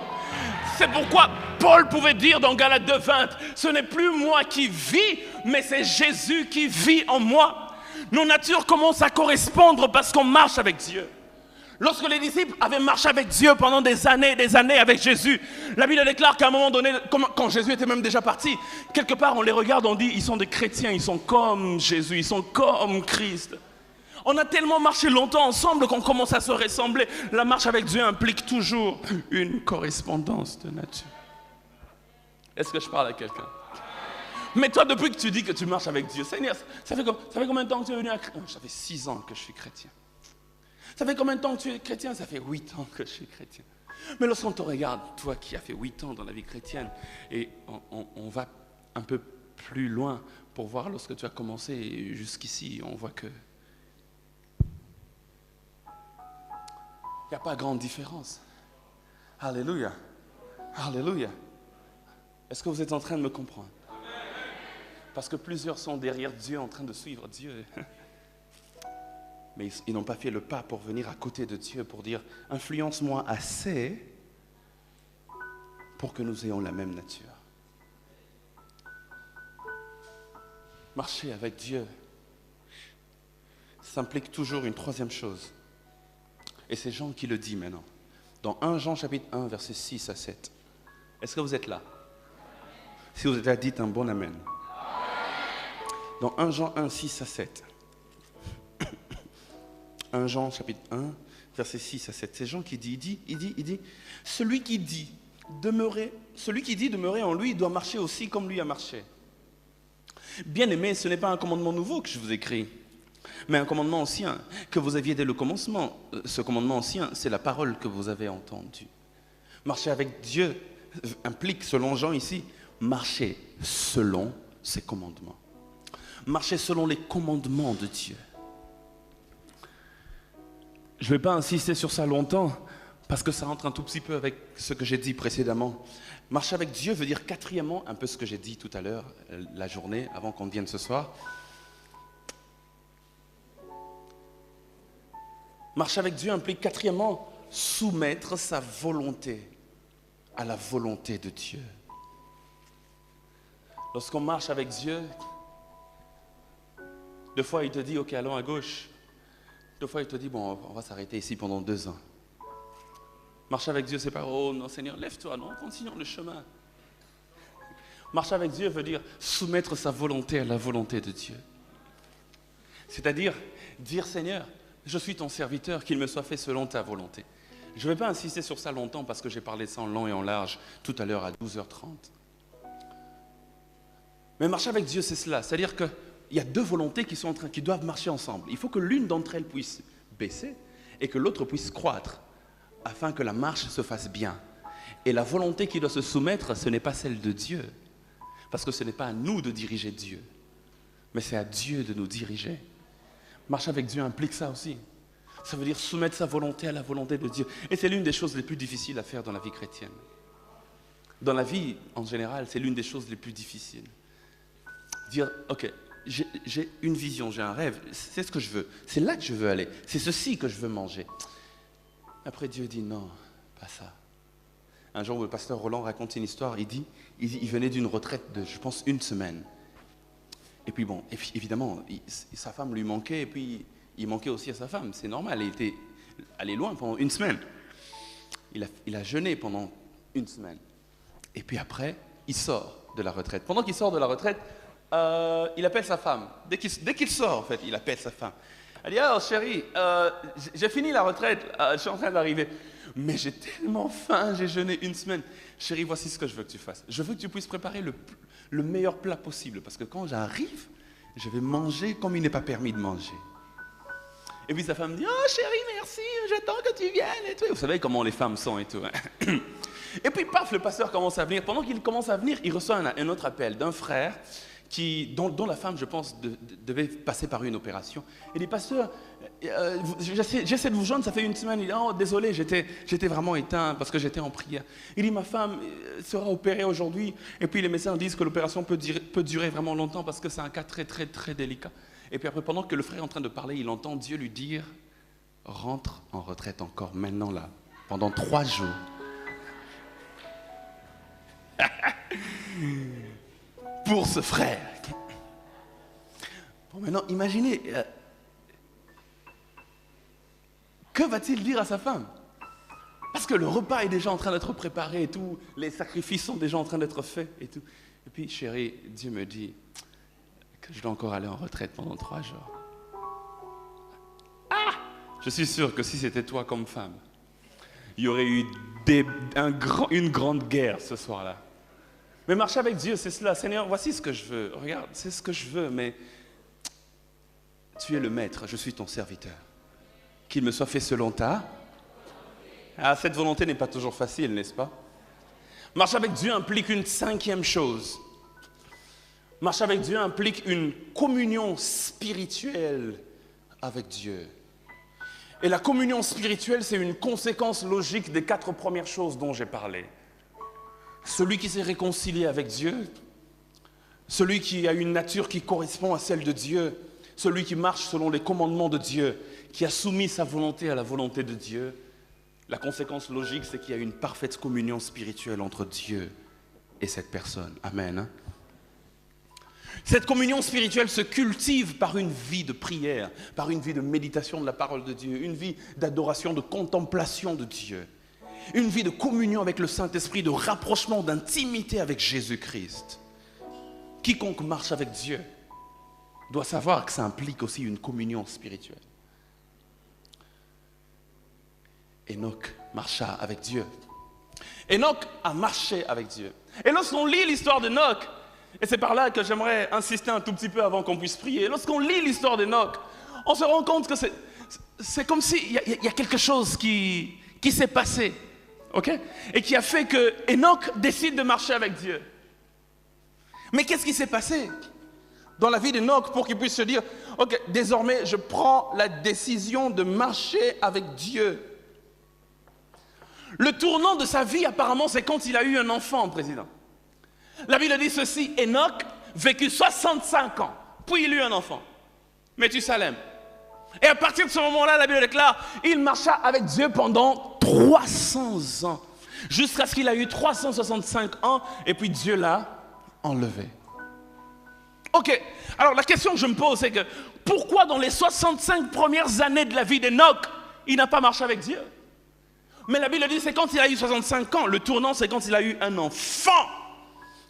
C'est pourquoi Paul pouvait dire dans Galates 2:20, ce n'est plus moi qui vis, mais c'est Jésus qui vit en moi. Nos natures commencent à correspondre parce qu'on marche avec Dieu. Lorsque les disciples avaient marché avec Dieu pendant des années avec Jésus, la Bible déclare qu'à un moment donné, quand Jésus était même déjà parti, quelque part on les regarde, on dit, ils sont des chrétiens, ils sont comme Jésus, ils sont comme Christ. On a tellement marché longtemps ensemble qu'on commence à se ressembler. La marche avec Dieu implique toujours une correspondance de nature. Est-ce que je parle à quelqu'un? Mais toi, depuis que tu dis que tu marches avec Dieu, Seigneur, ça fait combien de temps que tu es venu à chrétien? Ça fait 6 ans que je suis chrétien. Ça fait combien de temps que tu es chrétien? Ça fait 8 ans que je suis chrétien. Mais lorsqu'on te regarde, toi qui as fait 8 ans dans la vie chrétienne, et on va un peu plus loin pour voir lorsque tu as commencé jusqu'ici, on voit que il n'y a pas grande différence. Alléluia. Alléluia. Est-ce que vous êtes en train de me comprendre? Parce que plusieurs sont derrière Dieu en train de suivre Dieu. Mais ils n'ont pas fait le pas pour venir à côté de Dieu, pour dire, influence-moi assez pour que nous ayons la même nature. Marcher avec Dieu, ça implique toujours une troisième chose. Et c'est Jean qui le dit maintenant. Dans 1 Jean chapitre 1, versets 6 à 7. Est-ce que vous êtes là? Si vous êtes là, dites un bon amen. Dans 1 Jean 1, 6 à 7. 1 Jean chapitre 1, versets 6 à 7. C'est Jean qui dit, il dit, celui qui dit demeurer en lui doit marcher aussi comme lui a marché. Bien-aimés, ce n'est pas un commandement nouveau que je vous écris, mais un commandement ancien que vous aviez dès le commencement. Ce commandement ancien, c'est la parole que vous avez entendue. Marcher avec Dieu implique, selon Jean ici, marcher selon ses commandements. Marcher selon les commandements de Dieu. Je ne vais pas insister sur ça longtemps, parce que ça rentre un tout petit peu avec ce que j'ai dit précédemment. Marcher avec Dieu veut dire quatrièmement, un peu ce que j'ai dit tout à l'heure, la journée, avant qu'on vienne ce soir. Marcher avec Dieu implique quatrièmement, soumettre sa volonté à la volonté de Dieu. Lorsqu'on marche avec Dieu, deux fois il te dit, ok, allons à gauche. Deux fois il te dit, bon, on va s'arrêter ici pendant 2 ans. Marcher avec Dieu, c'est pas, oh non Seigneur, lève-toi, non, continuons le chemin. Marcher avec Dieu veut dire soumettre sa volonté à la volonté de Dieu. C'est-à-dire, dire Seigneur, je suis ton serviteur, qu'il me soit fait selon ta volonté. Je ne vais pas insister sur ça longtemps parce que j'ai parlé de ça en long et en large tout à l'heure à 12h30. Mais marcher avec Dieu, c'est cela. C'est-à-dire qu'il y a 2 volontés qui doivent marcher ensemble. Il faut que l'une d'entre elles puisse baisser et que l'autre puisse croître afin que la marche se fasse bien. Et la volonté qui doit se soumettre, ce n'est pas celle de Dieu. Parce que ce n'est pas à nous de diriger Dieu, mais c'est à Dieu de nous diriger. Marcher avec Dieu implique ça aussi. Ça veut dire soumettre sa volonté à la volonté de Dieu. Et c'est l'une des choses les plus difficiles à faire dans la vie chrétienne. Dans la vie, en général, c'est l'une des choses les plus difficiles. Dire, ok, j'ai une vision, j'ai un rêve, c'est ce que je veux. C'est là que je veux aller. C'est ceci que je veux manger. Après, Dieu dit non, à ça. Un jour, le pasteur Roland raconte une histoire. Il dit il venait d'une retraite de, je pense, 1 semaine. Et puis bon, évidemment, sa femme lui manquait, et puis il manquait aussi à sa femme. C'est normal, il était allé loin pendant 1 semaine. Il a jeûné pendant 1 semaine. Et puis après, il sort de la retraite. Pendant qu'il sort de la retraite, il appelle sa femme. Dès qu'il sort, en fait, il appelle sa femme. Elle dit, alors chérie, j'ai fini la retraite, je suis en train d'arriver. Mais j'ai tellement faim, j'ai jeûné 1 semaine. Chérie, voici ce que je veux que tu fasses. Je veux que tu puisses préparer le meilleur plat possible. Parce que quand j'arrive, je vais manger comme il n'est pas permis de manger. Et puis sa femme dit, oh chérie, merci, j'attends que tu viennes et tout. Vous savez comment les femmes sont et tout. Hein. Et puis paf, le pasteur commence à venir. Pendant qu'il commence à venir, il reçoit un autre appel d'un frère dont la femme, je pense, devait passer par une opération. Il dit, pasteur, j'essaie de vous joindre, ça fait 1 semaine. Il dit, oh désolé, j'étais vraiment éteint parce que j'étais en prière. Il dit, ma femme sera opérée aujourd'hui. Et puis les médecins disent que l'opération peut durer vraiment longtemps parce que c'est un cas très, très, très délicat. Et puis après, pendant que le frère est en train de parler, il entend Dieu lui dire, rentre en retraite encore maintenant là, pendant 3 jours. Pour ce frère. Bon, maintenant, imaginez, que va-t-il dire à sa femme? Parce que le repas est déjà en train d'être préparé et tout, les sacrifices sont déjà en train d'être faits et tout. Et puis, chérie, Dieu me dit que je dois encore aller en retraite pendant 3 jours. Ah! Je suis sûr que si c'était toi comme femme, il y aurait eu une grande guerre ce soir-là. Mais marcher avec Dieu, c'est cela. Seigneur, voici ce que je veux. Regarde, c'est ce que je veux, mais tu es le maître, je suis ton serviteur. Qu'il me soit fait selon ta... Ah, cette volonté n'est pas toujours facile, n'est-ce pas? Marcher avec Dieu implique une 5e chose. Marcher avec Dieu implique une communion spirituelle avec Dieu. Et la communion spirituelle, c'est une conséquence logique des 4 premières choses dont j'ai parlé. Celui qui s'est réconcilié avec Dieu, celui qui a une nature qui correspond à celle de Dieu, celui qui marche selon les commandements de Dieu, qui a soumis sa volonté à la volonté de Dieu. La conséquence logique, c'est qu'il y a une parfaite communion spirituelle entre Dieu et cette personne. Amen. Hein? Cette communion spirituelle se cultive par une vie de prière, par une vie de méditation de la parole de Dieu, une vie d'adoration, de contemplation de Dieu. Une vie de communion avec le Saint-Esprit, de rapprochement, d'intimité avec Jésus-Christ. Quiconque marche avec Dieu doit savoir que ça implique aussi une communion spirituelle. Enoch marcha avec Dieu. Enoch a marché avec Dieu. Et lorsqu'on lit l'histoire d'Enoch, et c'est par là que j'aimerais insister un tout petit peu avant qu'on puisse prier, lorsqu'on lit l'histoire d'Enoch, on se rend compte que c'est comme s'il y a quelque chose qui s'est passé. Okay? Et qui a fait que Enoch décide de marcher avec Dieu. Mais qu'est-ce qui s'est passé dans la vie d'Enoch pour qu'il puisse se dire, ok, désormais je prends la décision de marcher avec Dieu. Le tournant de sa vie apparemment c'est quand il a eu un enfant, président. La Bible dit ceci, Enoch vécut 65 ans, puis il eut un enfant, Méthusalem. Et à partir de ce moment-là, la Bible déclare, il marcha avec Dieu pendant 300 ans, jusqu'à ce qu'il a eu 365 ans, et puis Dieu l'a enlevé. Ok, alors la question que je me pose, c'est que pourquoi dans les 65 premières années de la vie d'Enoch, il n'a pas marché avec Dieu? Mais la Bible dit, c'est quand il a eu 65 ans, le tournant, c'est quand il a eu un enfant.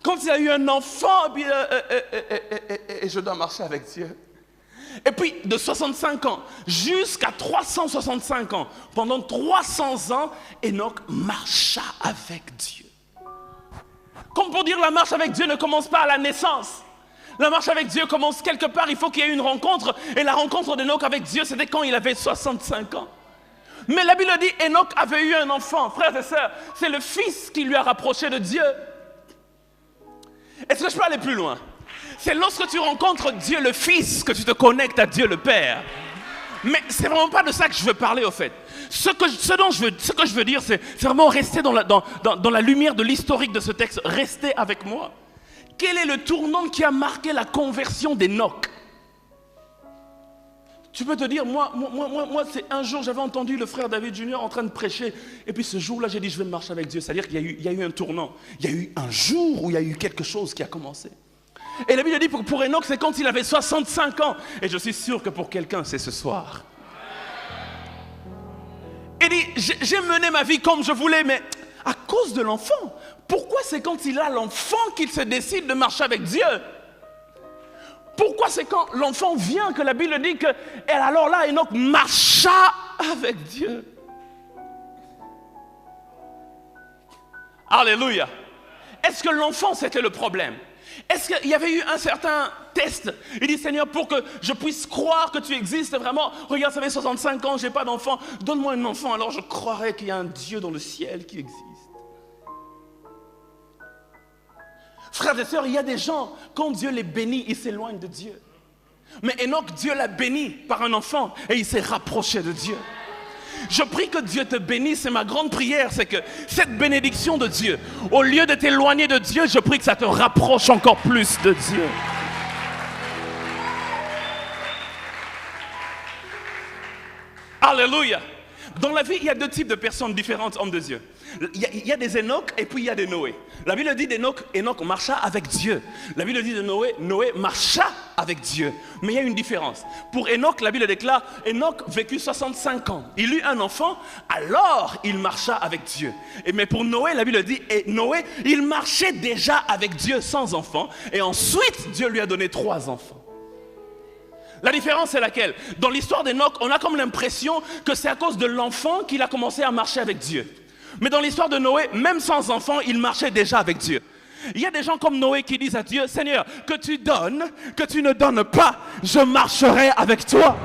Quand il a eu un enfant, et je dois marcher avec Dieu. Et puis, de 65 ans jusqu'à 365 ans, pendant 300 ans, Enoch marcha avec Dieu. Comme pour dire, la marche avec Dieu ne commence pas à la naissance. La marche avec Dieu commence quelque part, il faut qu'il y ait une rencontre. Et la rencontre d'Enoch avec Dieu, c'était quand il avait 65 ans. Mais la Bible dit, Enoch avait eu un enfant. Frères et sœurs, c'est le fils qui lui a rapproché de Dieu. Est-ce que je peux aller plus loin? C'est lorsque tu rencontres Dieu le Fils que tu te connectes à Dieu le Père. Mais c'est vraiment pas de ça que je veux parler au fait. Ce que je veux dire, c'est vraiment rester dans la lumière de l'historique de ce texte. Restez avec moi. Quel est le tournant qui a marqué la conversion d'Enoch? Je peux te dire, moi c'est un jour, j'avais entendu le frère David Junior en train de prêcher. Et puis ce jour-là, j'ai dit, je vais marcher avec Dieu. C'est-à-dire qu'il y a eu un tournant. Il y a eu un jour où il y a eu quelque chose qui a commencé. Et la Bible dit, pour Enoch, c'est quand il avait 65 ans. Et je suis sûr que pour quelqu'un, c'est ce soir. Il dit, j'ai mené ma vie comme je voulais, mais à cause de l'enfant. Pourquoi c'est quand il a l'enfant qu'il se décide de marcher avec Dieu? Pourquoi c'est quand l'enfant vient que la Bible dit que... Et alors là, Enoch marcha avec Dieu. Alléluia. Est-ce que l'enfant c'était le problème? Est-ce qu'il y avait eu un certain test? Il dit, Seigneur, pour que je puisse croire que tu existes vraiment, regarde, ça fait 65 ans, je n'ai pas d'enfant, donne-moi un enfant, alors je croirais qu'il y a un Dieu dans le ciel qui existe. Frères et sœurs, il y a des gens, quand Dieu les bénit, ils s'éloignent de Dieu. Mais Enoch, Dieu l'a béni par un enfant et il s'est rapproché de Dieu. Je prie que Dieu te bénisse, c'est ma grande prière, c'est que cette bénédiction de Dieu, au lieu de t'éloigner de Dieu, je prie que ça te rapproche encore plus de Dieu. Alléluia. Dans la vie, il y a deux types de personnes différentes, hommes de Dieu. Il y a des Enoch et puis il y a des Noé. La Bible dit d'Enoch, Enoch marcha avec Dieu. La Bible dit de Noé, Noé marcha avec Dieu. Mais il y a une différence. Pour Enoch, la Bible déclare, Enoch vécut 65 ans. Il eut un enfant, alors il marcha avec Dieu. Mais pour Noé, la Bible dit, et Noé, il marchait déjà avec Dieu sans enfant. Et ensuite, Dieu lui a donné 3 enfants. La différence c'est laquelle? Dans l'histoire d'Enoch, on a comme l'impression que c'est à cause de l'enfant qu'il a commencé à marcher avec Dieu. Mais dans l'histoire de Noé, même sans enfant, il marchait déjà avec Dieu. Il y a des gens comme Noé qui disent à Dieu, Seigneur, que tu donnes, que tu ne donnes pas, je marcherai avec toi.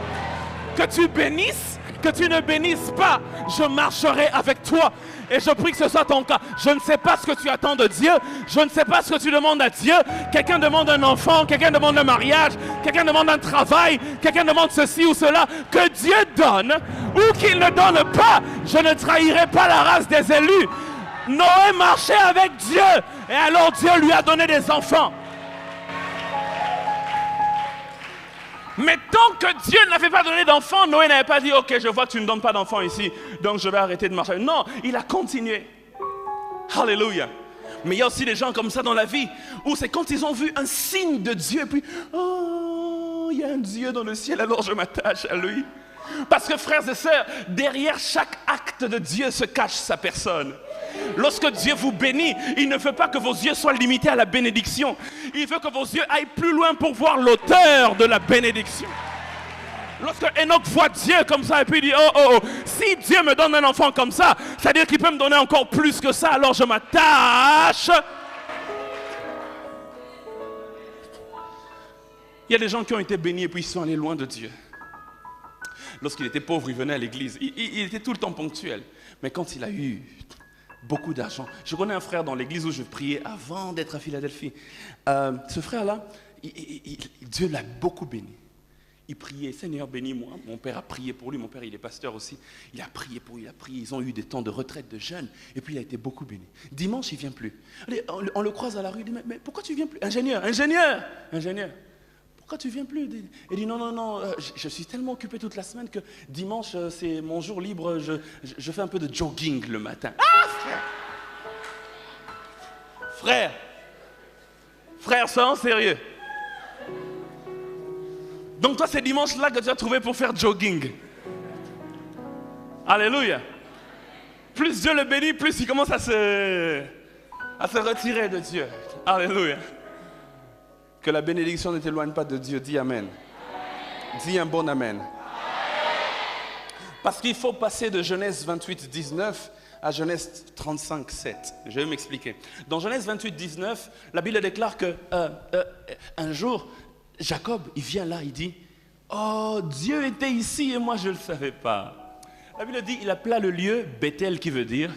Que tu bénisses, que tu ne bénisses pas, je marcherai avec toi. Et je prie que ce soit ton cas. Je ne sais pas ce que tu attends de Dieu. Je ne sais pas ce que tu demandes à Dieu. Quelqu'un demande un enfant, quelqu'un demande un mariage, quelqu'un demande un travail, quelqu'un demande ceci ou cela. Que Dieu donne ou qu'il ne donne pas, je ne trahirai pas la race des élus. Noé marchait avec Dieu et alors Dieu lui a donné des enfants. Mais tant que Dieu n'avait pas donné d'enfant, Noé n'avait pas dit, ok, je vois que tu ne donnes pas d'enfant ici, donc je vais arrêter de marcher. Non, il a continué. Alléluia. Mais il y a aussi des gens comme ça dans la vie, où c'est quand ils ont vu un signe de Dieu, et puis, oh, il y a un Dieu dans le ciel, alors je m'attache à lui. Parce que frères et sœurs, derrière chaque acte de Dieu se cache sa personne. Lorsque Dieu vous bénit, il ne veut pas que vos yeux soient limités à la bénédiction. Il veut que vos yeux aillent plus loin pour voir l'auteur de la bénédiction. Lorsque Enoch voit Dieu comme ça et puis il dit, oh, si Dieu me donne un enfant comme ça, c'est-à-dire qu'il peut me donner encore plus que ça, alors je m'attache. Il y a des gens qui ont été bénis et puis ils sont allés loin de Dieu. Lorsqu'il était pauvre, il venait à l'église. Il était tout le temps ponctuel. Mais quand il a eu beaucoup d'argent, je connais un frère dans l'église où je priais avant d'être à Philadelphie. Ce frère-là, Dieu l'a beaucoup béni. Il priait, Seigneur, bénis-moi. Mon père a prié pour lui. Mon père, il est pasteur aussi. Il a prié pour lui, il a prié. Ils ont eu des temps de retraite de jeûne. Et puis, il a été beaucoup béni. Dimanche, il ne vient plus. Allez, on le croise à la rue. Il dit, mais pourquoi tu ne viens plus? Ingénieur. Pourquoi tu ne viens plus? Il dit, non, je suis tellement occupé toute la semaine que dimanche, c'est mon jour libre. Je fais un peu de jogging le matin. Ah, frère, sois sérieux. Donc toi, c'est dimanche-là que tu as trouvé pour faire jogging. Alléluia. Plus Dieu le bénit, plus il commence à se retirer de Dieu. Alléluia. Que la bénédiction ne t'éloigne pas de Dieu. Dis Amen. Dis un bon Amen. Parce qu'il faut passer de Genèse 28, 19 à Genèse 35, 7. Je vais m'expliquer. Dans Genèse 28, 19, la Bible déclare que un jour, Jacob, il vient là, il dit, oh, Dieu était ici et moi je ne le savais pas. La Bible dit, il appela le lieu Bethel, qui veut dire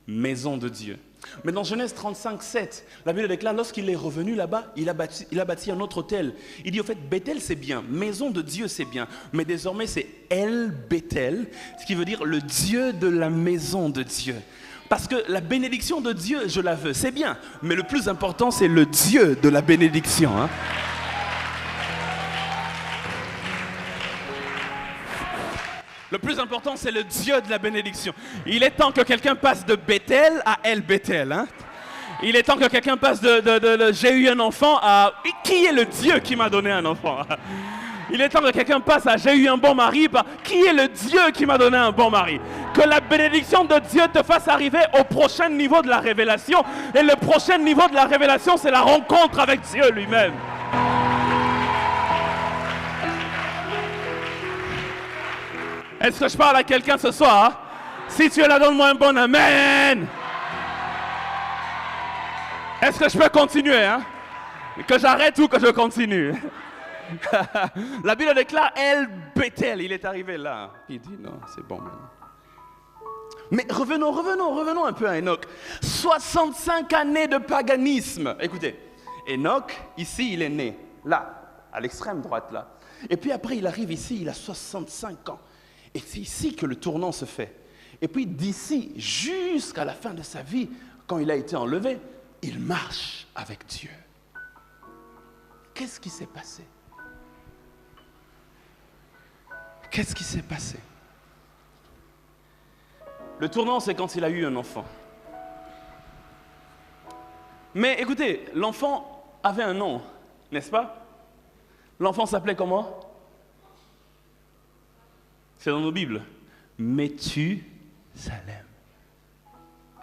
maison de Dieu. Mais dans Genèse 35, 7, la Bible déclare, lorsqu'il est revenu là-bas, il a bâti un autre autel. Il dit, au fait, Bethel c'est bien, maison de Dieu c'est bien, mais désormais c'est El Bethel, ce qui veut dire le Dieu de la maison de Dieu. Parce que la bénédiction de Dieu, je la veux, c'est bien, mais le plus important c'est le Dieu de la bénédiction. Le plus important, c'est le Dieu de la bénédiction. Il est temps que quelqu'un passe de Bethel à El Bethel. Hein? Il est temps que quelqu'un passe de j'ai eu un enfant à qui est le Dieu qui m'a donné un enfant. Il est temps que quelqu'un passe à j'ai eu un bon mari par qui est le Dieu qui m'a donné un bon mari. Que la bénédiction de Dieu te fasse arriver au prochain niveau de la révélation. Et le prochain niveau de la révélation, c'est la rencontre avec Dieu lui-même. Est-ce que je parle à quelqu'un ce soir? Hein? Si tu es là, donne-moi un bon amen. Est-ce que je peux continuer? Hein? Que j'arrête ou que je continue? La Bible déclare El Bethel. Il est arrivé là. Il dit non, c'est bon maintenant. Mais revenons un peu à Enoch. 65 années de paganisme. Écoutez, Enoch, ici, il est né. Là, à l'extrême droite, là. Et puis après, il arrive ici, il a 65 ans. Et c'est ici que le tournant se fait. Et puis d'ici jusqu'à la fin de sa vie, quand il a été enlevé, il marche avec Dieu. Qu'est-ce qui s'est passé? Qu'est-ce qui s'est passé? Le tournant, c'est quand il a eu un enfant. Mais écoutez, l'enfant avait un nom, n'est-ce pas? L'enfant s'appelait comment? C'est dans nos Bibles. Méthusalem.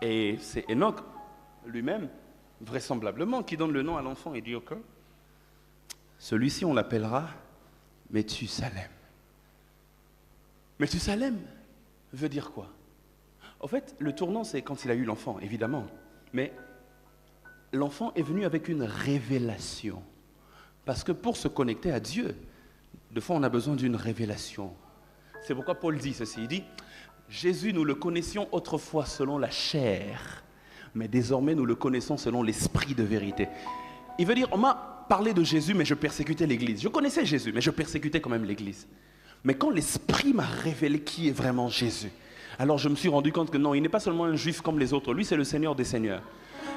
Et c'est Enoch lui-même, vraisemblablement, qui donne le nom à l'enfant. Il dit, ok, celui-ci, on l'appellera Méthusalem. Méthusalem veut dire quoi? En fait, le tournant, c'est quand il a eu l'enfant, évidemment. Mais l'enfant est venu avec une révélation. Parce que pour se connecter à Dieu, des fois, on a besoin d'une révélation. C'est pourquoi Paul dit ceci. Il dit, Jésus, nous le connaissions autrefois selon la chair, mais désormais, nous le connaissons selon l'esprit de vérité. Il veut dire, on m'a parlé de Jésus, mais je persécutais l'Église. Je connaissais Jésus, mais je persécutais quand même l'Église. Mais quand l'Esprit m'a révélé qui est vraiment Jésus, alors je me suis rendu compte que non, il n'est pas seulement un juif comme les autres. Lui, c'est le Seigneur des Seigneurs.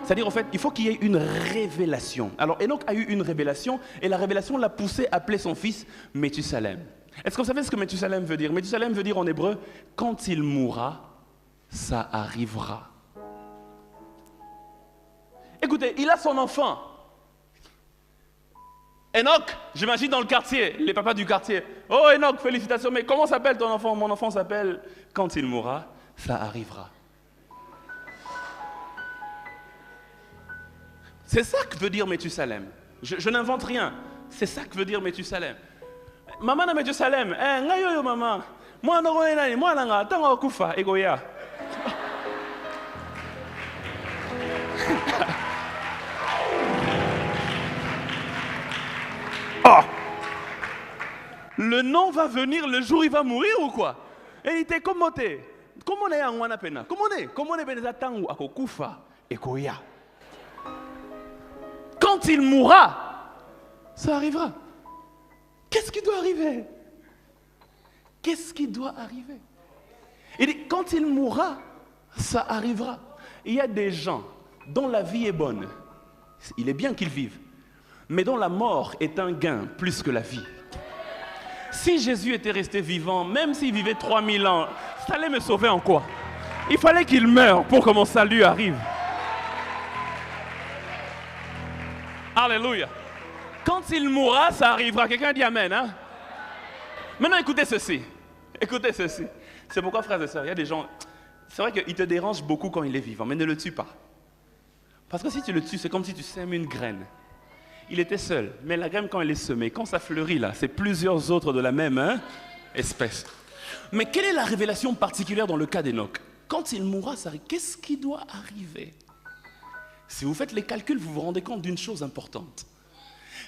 C'est-à-dire, en fait, il faut qu'il y ait une révélation. Alors, Enoch a eu une révélation, et la révélation l'a poussé à appeler son fils Méthusalem. Est-ce que vous savez ce que Méthusalem veut dire? Méthusalem veut dire en hébreu, quand il mourra, ça arrivera. Écoutez, il a son enfant. Enoch, j'imagine dans le quartier, les papas du quartier. Oh Enoch, félicitations, mais comment s'appelle ton enfant? Mon enfant s'appelle, quand il mourra, ça arrivera. C'est ça que veut dire Méthusalem. Je n'invente rien. C'est ça que veut dire Méthusalem. Maman na Méthusalem, ngayo maman. Moi na roye nani, moi na nga tanga kufa egoya. Oh. Le nom va venir le jour où il va mourir ou quoi? Et il était commenté. Comment on est en wana pena? Comment on est beneza tangu akokufa egoya. Quand il mourra, ça arrivera. Qu'est-ce qui doit arriver? Qu'est-ce qui doit arriver? Il dit, quand il mourra, ça arrivera. Il y a des gens dont la vie est bonne. Il est bien qu'ils vivent. Mais dont la mort est un gain plus que la vie. Si Jésus était resté vivant, même s'il vivait 3000 ans, ça allait me sauver en quoi? Il fallait qu'il meure pour que mon salut arrive. Alléluia. Quand il mourra, ça arrivera. Quelqu'un dit Amen. Hein? Maintenant, écoutez ceci. Écoutez ceci. C'est pourquoi, frères et sœurs, il y a des gens... C'est vrai qu'il te dérange beaucoup quand il est vivant, mais ne le tue pas. Parce que si tu le tues, c'est comme si tu sèmes une graine. Il était seul, mais la graine, quand elle est semée, quand ça fleurit là, c'est plusieurs autres de la même espèce. Mais quelle est la révélation particulière dans le cas d'Enoch? Quand il mourra, ça arrive. Qu'est-ce qui doit arriver? Si vous faites les calculs, vous vous rendez compte d'une chose importante.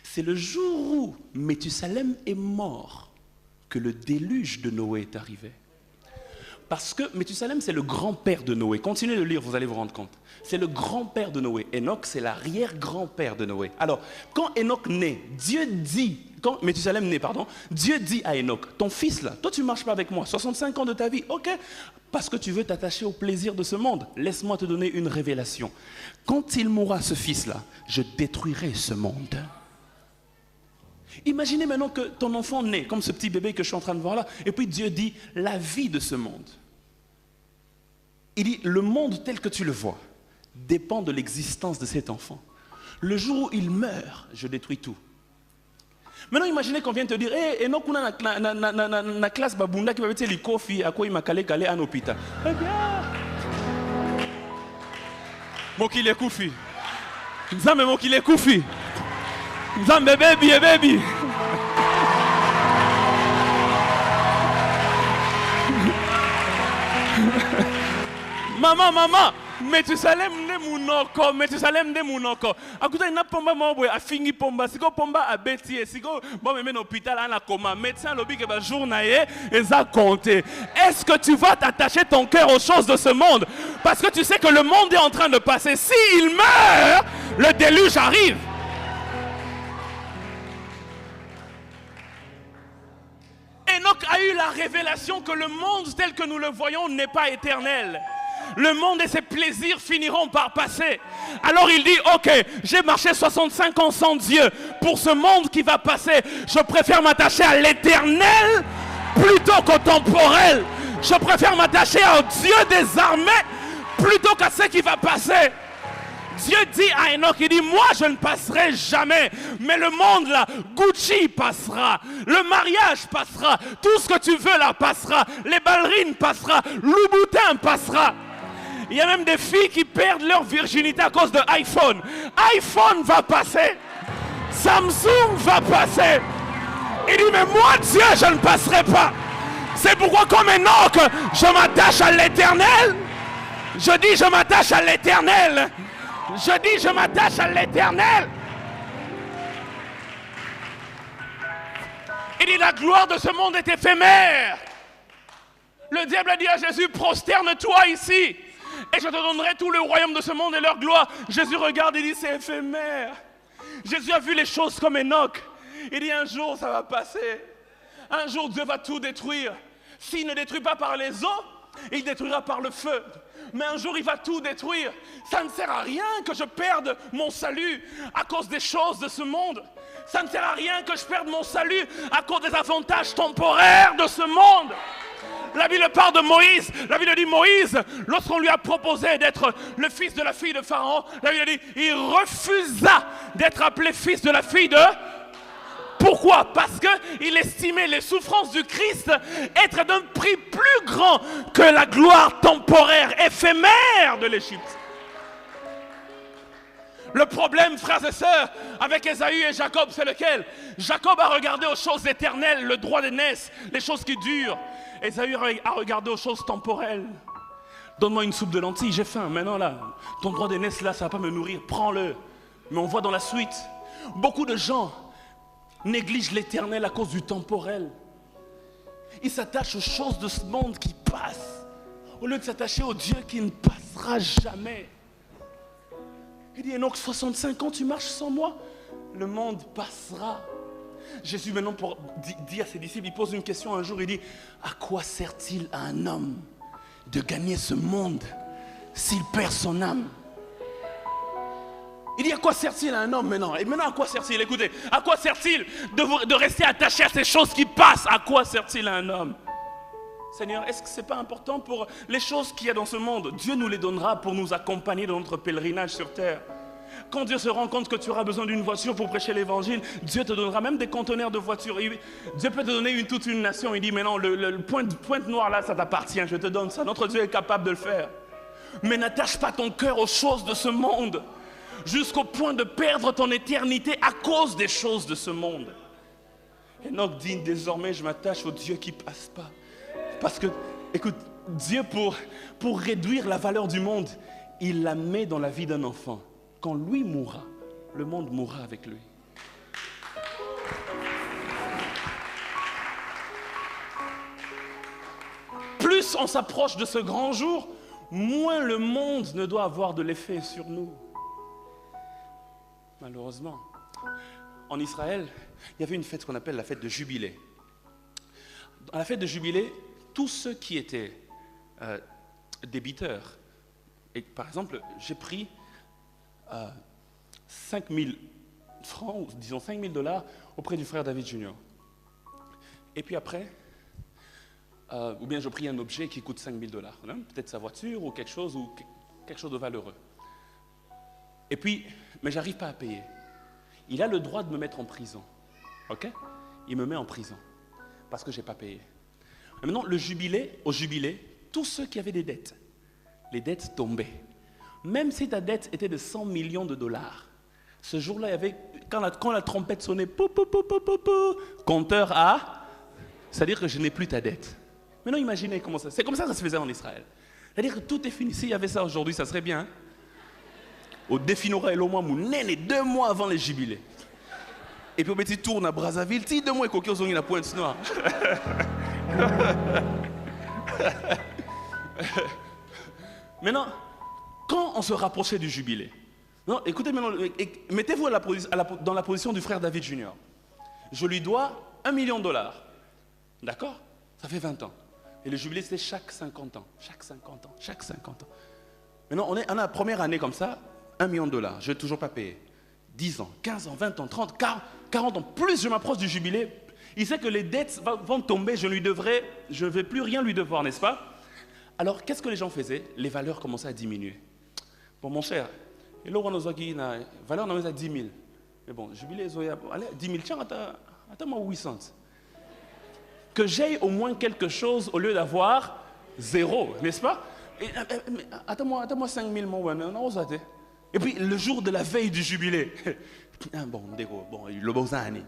C'est le jour où Méthusalem est mort que le déluge de Noé est arrivé. Parce que Méthusalem, c'est le grand-père de Noé. Continuez de lire, vous allez vous rendre compte. C'est le grand-père de Noé. Enoch, c'est l'arrière-grand-père de Noé. Alors, quand Enoch naît, quand Méthusalem naît, Dieu dit à Enoch, ton fils là, toi tu ne marches pas avec moi, 65 ans de ta vie, ok, parce que tu veux t'attacher au plaisir de ce monde, laisse-moi te donner une révélation. Quand il mourra, ce fils là, je détruirai ce monde. Imaginez maintenant que ton enfant naît, comme ce petit bébé que je suis en train de voir là, et puis Dieu dit la vie de ce monde. Il dit le monde tel que tu le vois dépend de l'existence de cet enfant. Le jour où il meurt, je détruis tout. Maintenant, imaginez qu'on vient te dire, et non, on a na classe babunda qui va mettre les kofi à quoi il m'a calé à l'hôpital. Eh bien, mon qu'il est koufi. Nzambe mon qu'il est koufi. Nzambe baby. Maman, Metusalem de munoko. Akuta ina pomba mobwe afingi pomba, siko pomba abeti, siko bon men hôpital ana coma, médecin lobi ke ba jour na ye eza compté. Est-ce que tu vas t'attacher ton cœur aux choses de ce monde parce que tu sais que le monde est en train de passer. S'il meurt, le déluge arrive. Enoch a eu la révélation que le monde tel que nous le voyons n'est pas éternel. Le monde et ses plaisirs finiront par passer. Alors il dit, ok, j'ai marché 65 ans sans Dieu. Pour ce monde qui va passer, je préfère m'attacher à l'éternel plutôt qu'au temporel. Je préfère m'attacher au Dieu des armées plutôt qu'à ce qui va passer. Dieu dit à Enoch, il dit, moi je ne passerai jamais. Mais le monde là, Gucci passera. Le mariage passera. Tout ce que tu veux là passera. Les ballerines passera. Louboutin passera. Il y a même des filles qui perdent leur virginité à cause de iPhone. iPhone va passer. Samsung va passer. Il dit, mais moi Dieu je ne passerai pas. C'est pourquoi comme Enoch, je m'attache à l'éternel. Je dis je m'attache à l'éternel. Je dis, je m'attache à l'éternel. Il dit, la gloire de ce monde est éphémère. Le diable a dit à Jésus, prosterne-toi ici, et je te donnerai tout le royaume de ce monde et leur gloire. Jésus regarde et dit, c'est éphémère. Jésus a vu les choses comme Enoch. Il dit, un jour, ça va passer. Un jour, Dieu va tout détruire. S'il ne détruit pas par les eaux, il détruira par le feu. Mais un jour il va tout détruire. Ça ne sert à rien que je perde mon salut à cause des choses de ce monde. Ça ne sert à rien que je perde mon salut à cause des avantages temporaires de ce monde. La Bible parle de Moïse. La Bible dit Moïse, lorsqu'on lui a proposé d'être le fils de la fille de Pharaon, la Bible dit il refusa d'être appelé fils de la fille de... Pourquoi? Parce qu'il estimait les souffrances du Christ être d'un prix plus grand que la gloire temporaire, éphémère de l'Égypte. Le problème, frères et sœurs, avec Ésaü et Jacob, c'est lequel? Jacob a regardé aux choses éternelles, le droit d'aînesse, les choses qui durent. Ésaü a regardé aux choses temporelles. Donne-moi une soupe de lentilles, j'ai faim. Maintenant là, ton droit d'aînesse là, ça ne va pas me nourrir, prends-le. Mais on voit dans la suite, beaucoup de gens néglige l'éternel à cause du temporel. Il s'attache aux choses de ce monde qui passent, au lieu de s'attacher au Dieu qui ne passera jamais. Il dit, Enoch, 65 ans, tu marches sans moi, le monde passera. Jésus maintenant dit à ses disciples, il pose une question un jour, il dit, à quoi sert-il à un homme de gagner ce monde s'il perd son âme? Il dit, à quoi sert-il à un homme maintenant? Et maintenant, à quoi sert-il? Écoutez, à quoi sert-il de rester attaché à ces choses qui passent? À quoi sert-il à un homme? Seigneur, est-ce que ce n'est pas important pour les choses qu'il y a dans ce monde? Dieu nous les donnera pour nous accompagner dans notre pèlerinage sur terre. Quand Dieu se rend compte que tu auras besoin d'une voiture pour prêcher l'évangile, Dieu te donnera même des conteneurs de voitures. Dieu peut te donner toute une nation. Il dit, mais non, le pointe noire là, ça t'appartient, je te donne ça. Notre Dieu est capable de le faire. Mais n'attache pas ton cœur aux choses de ce monde, jusqu'au point de perdre ton éternité à cause des choses de ce monde. Enoch dit, désormais je m'attache au Dieu qui ne passe pas. Parce que, écoute, Dieu pour réduire la valeur du monde, il la met dans la vie d'un enfant. Quand lui mourra, le monde mourra avec lui. Plus on s'approche de ce grand jour, moins le monde ne doit avoir de l'effet sur nous. Malheureusement, en Israël, il y avait une fête qu'on appelle la fête de Jubilé. À la fête de Jubilé, tous ceux qui étaient débiteurs, et par exemple, j'ai pris 5 000 francs, ou disons 5 000 $, auprès du frère David Junior. Et puis après, ou bien je prie un objet qui coûte 5 000 $, hein, peut-être sa voiture ou quelque chose de valeureux. Et puis, mais je n'arrive pas à payer. Il a le droit de me mettre en prison. Ok? Il me met en prison parce que je n'ai pas payé. Et maintenant, au jubilé, tous ceux qui avaient des dettes, les dettes tombaient. Même si ta dette était de 100 millions de $, ce jour-là, il y avait, quand la trompette sonnait, pou, pou, pou, pou, pou, pou, compteur à, c'est-à-dire que je n'ai plus ta dette. Maintenant, imaginez comment ça, c'est comme ça que ça se faisait en Israël. C'est-à-dire que tout est fini. S'il y avait ça aujourd'hui, ça serait bien. Hein? Au définora et l'au-moins, mon nez, 2 mois avant les jubilés. Et puis, on petit tourne à Brazzaville, 2 mois et coquille aux ongles la pointe noire. Maintenant, quand on se rapprochait du jubilé, non, écoutez maintenant, mettez-vous dans la position du frère David Junior. Je lui dois $1 million. D'accord? Ça fait 20 ans. Et le jubilé, c'était chaque 50 ans. Chaque 50 ans. Chaque 50 ans. Maintenant, on a la première année comme ça, $1 million. Je n'ai toujours pas payé. 10 ans, 15 ans, 20 ans, 30, 40 ans. Plus je m'approche du jubilé, il sait que les dettes vont tomber, je ne vais plus rien lui devoir, n'est-ce pas? Alors, qu'est-ce que les gens faisaient? Les valeurs commençaient à diminuer. Bon, mon cher, et là, on a une valeur à 10 000. Mais bon, jubilé, allez, 10 000, tiens, attends-moi 800. Que j'aille au moins quelque chose au lieu d'avoir 0, n'est-ce pas? Attends-moi 5 000, mon. Et puis, le jour de la veille du jubilé, bon, le beau année.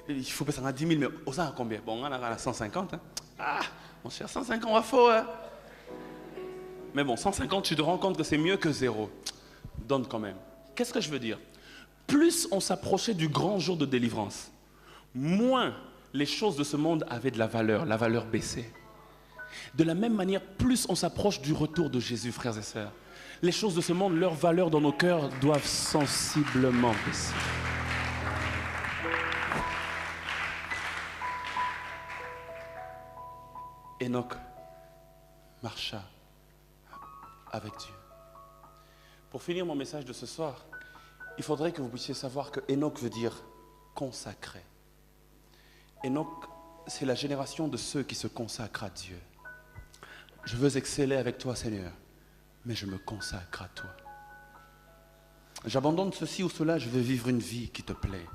Il faut passer à 10 000, mais aux à combien? Bon, on a 150. Hein? Ah, mon cher, 150, on va faux. Hein? Mais bon, 150, tu te rends compte que c'est mieux que 0. Donne quand même. Qu'est-ce que je veux dire? Plus on s'approchait du grand jour de délivrance, moins les choses de ce monde avaient de la valeur baissait. De la même manière, plus on s'approche du retour de Jésus, frères et sœurs, les choses de ce monde, leur valeur dans nos cœurs doivent sensiblement baisser. Enoch marcha avec Dieu. Pour finir mon message de ce soir, il faudrait que vous puissiez savoir que Enoch veut dire consacré. Enoch, c'est la génération de ceux qui se consacrent à Dieu. Je veux exceller avec toi, Seigneur, mais je me consacre à toi. J'abandonne ceci ou cela, je veux vivre une vie qui te plaît.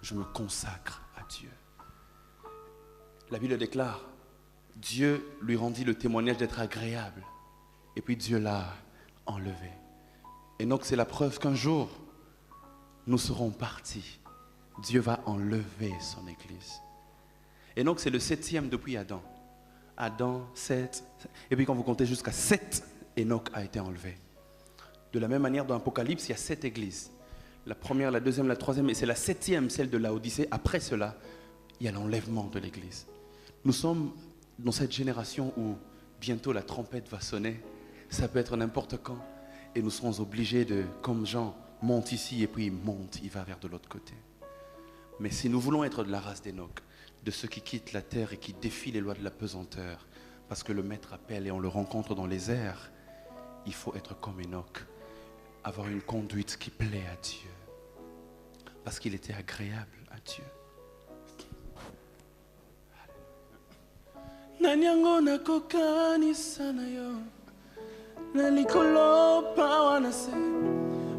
Je me consacre à Dieu. La Bible déclare, Dieu lui rendit le témoignage d'être agréable. Et puis Dieu l'a enlevé. Et donc c'est la preuve qu'un jour, nous serons partis. Dieu va enlever son Église. Et donc c'est le 7e depuis Adam. Adam, 7. Et puis quand vous comptez jusqu'à 7, Enoch a été enlevé. De la même manière, dans l'Apocalypse, il y a 7 églises. La première, la deuxième, la troisième, et c'est la 7e, celle de Laodicée. Après cela, il y a l'enlèvement de l'Église. Nous sommes dans cette génération où bientôt la trompette va sonner. Ça peut être n'importe quand. Et nous serons obligés de, comme Jean, monte ici et puis il monte, il va vers de l'autre côté. Mais si nous voulons être de la race d'Enoch, de ceux qui quittent la terre et qui défient les lois de la pesanteur, parce que le Maître appelle et on le rencontre dans les airs, il faut être comme Enoch, avoir une conduite qui plaît à Dieu, parce qu'il était agréable à Dieu. Nanyango na kokani sana yo, na likolo pawanase,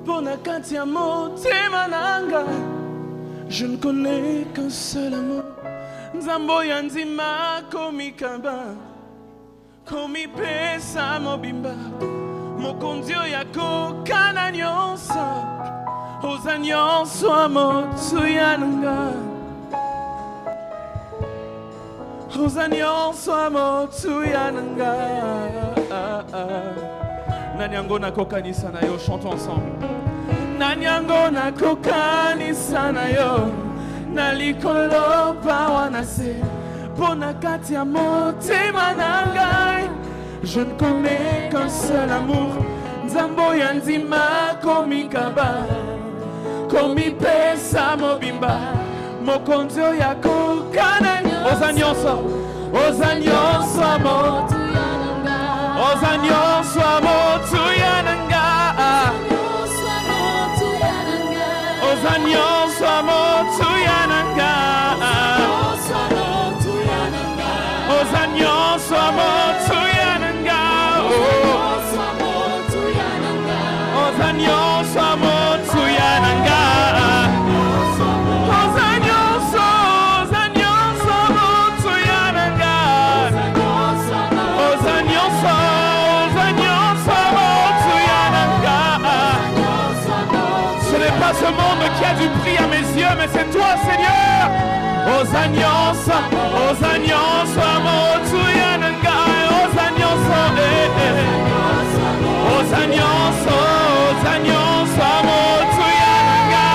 pona kati ya motema nanga, je ne connais qu'un seul amour. Nzambo yanzima komikamba, komipesa mobimba, mokondio yako kana nyonso, oza nyonso amotu yananga. Oza nyonso amotu yananga. Nanyango na kokanisa na yo, chantons ensemble. Nanyango na kokanisa na yo, na likolo pawanase, pona kati ya motema na ngai. Je ne connais qu'un seul amour, nzambo ya nzima komikaba, komipesa mobimba, mokonzo ya kokana nyonso. Oza nyonso amotu yananga. Oza nyonso amotu yananga. nyonso motuya nanga oza nyonso motuya nanga oza nyonso motuya nanga oza nyonso motuya nanga oza nyonso motuya nanga. Ce n'est pas ce monde qui a du prix à mes yeux, mais c'est toi, Seigneur. Oza nyonso motuya nanga oza nyonso oza nyonso motuya nanga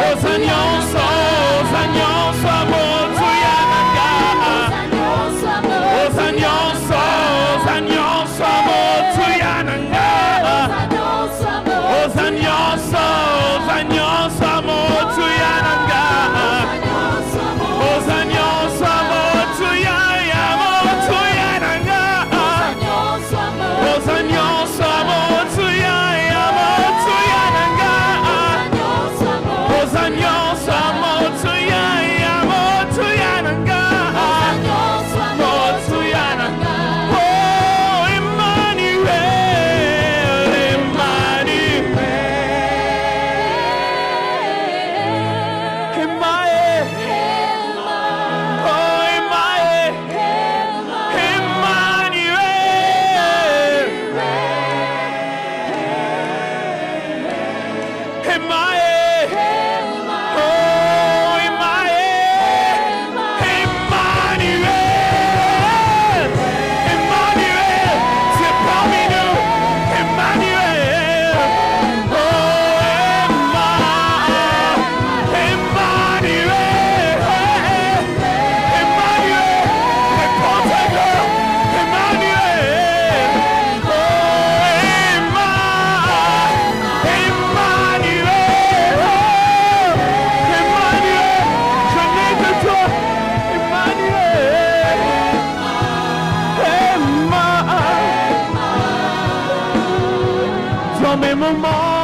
oza nyonso motuya nanga oza nyonso motuya nanga oza nyonso motuya nanga oza nyonso motuya nanga oza nyonso motuya nanga oza nyonso motuya nanga motuya nanga. Oh Emmanuel, Emmanuel, oh Emmanuel, c'est parmi nous, Emmanuel, oh Emmanuel, réponds ta gloire, Emmanuel, oh Emmanuel, je n'ai que toi, Emmanuel, dans mes moments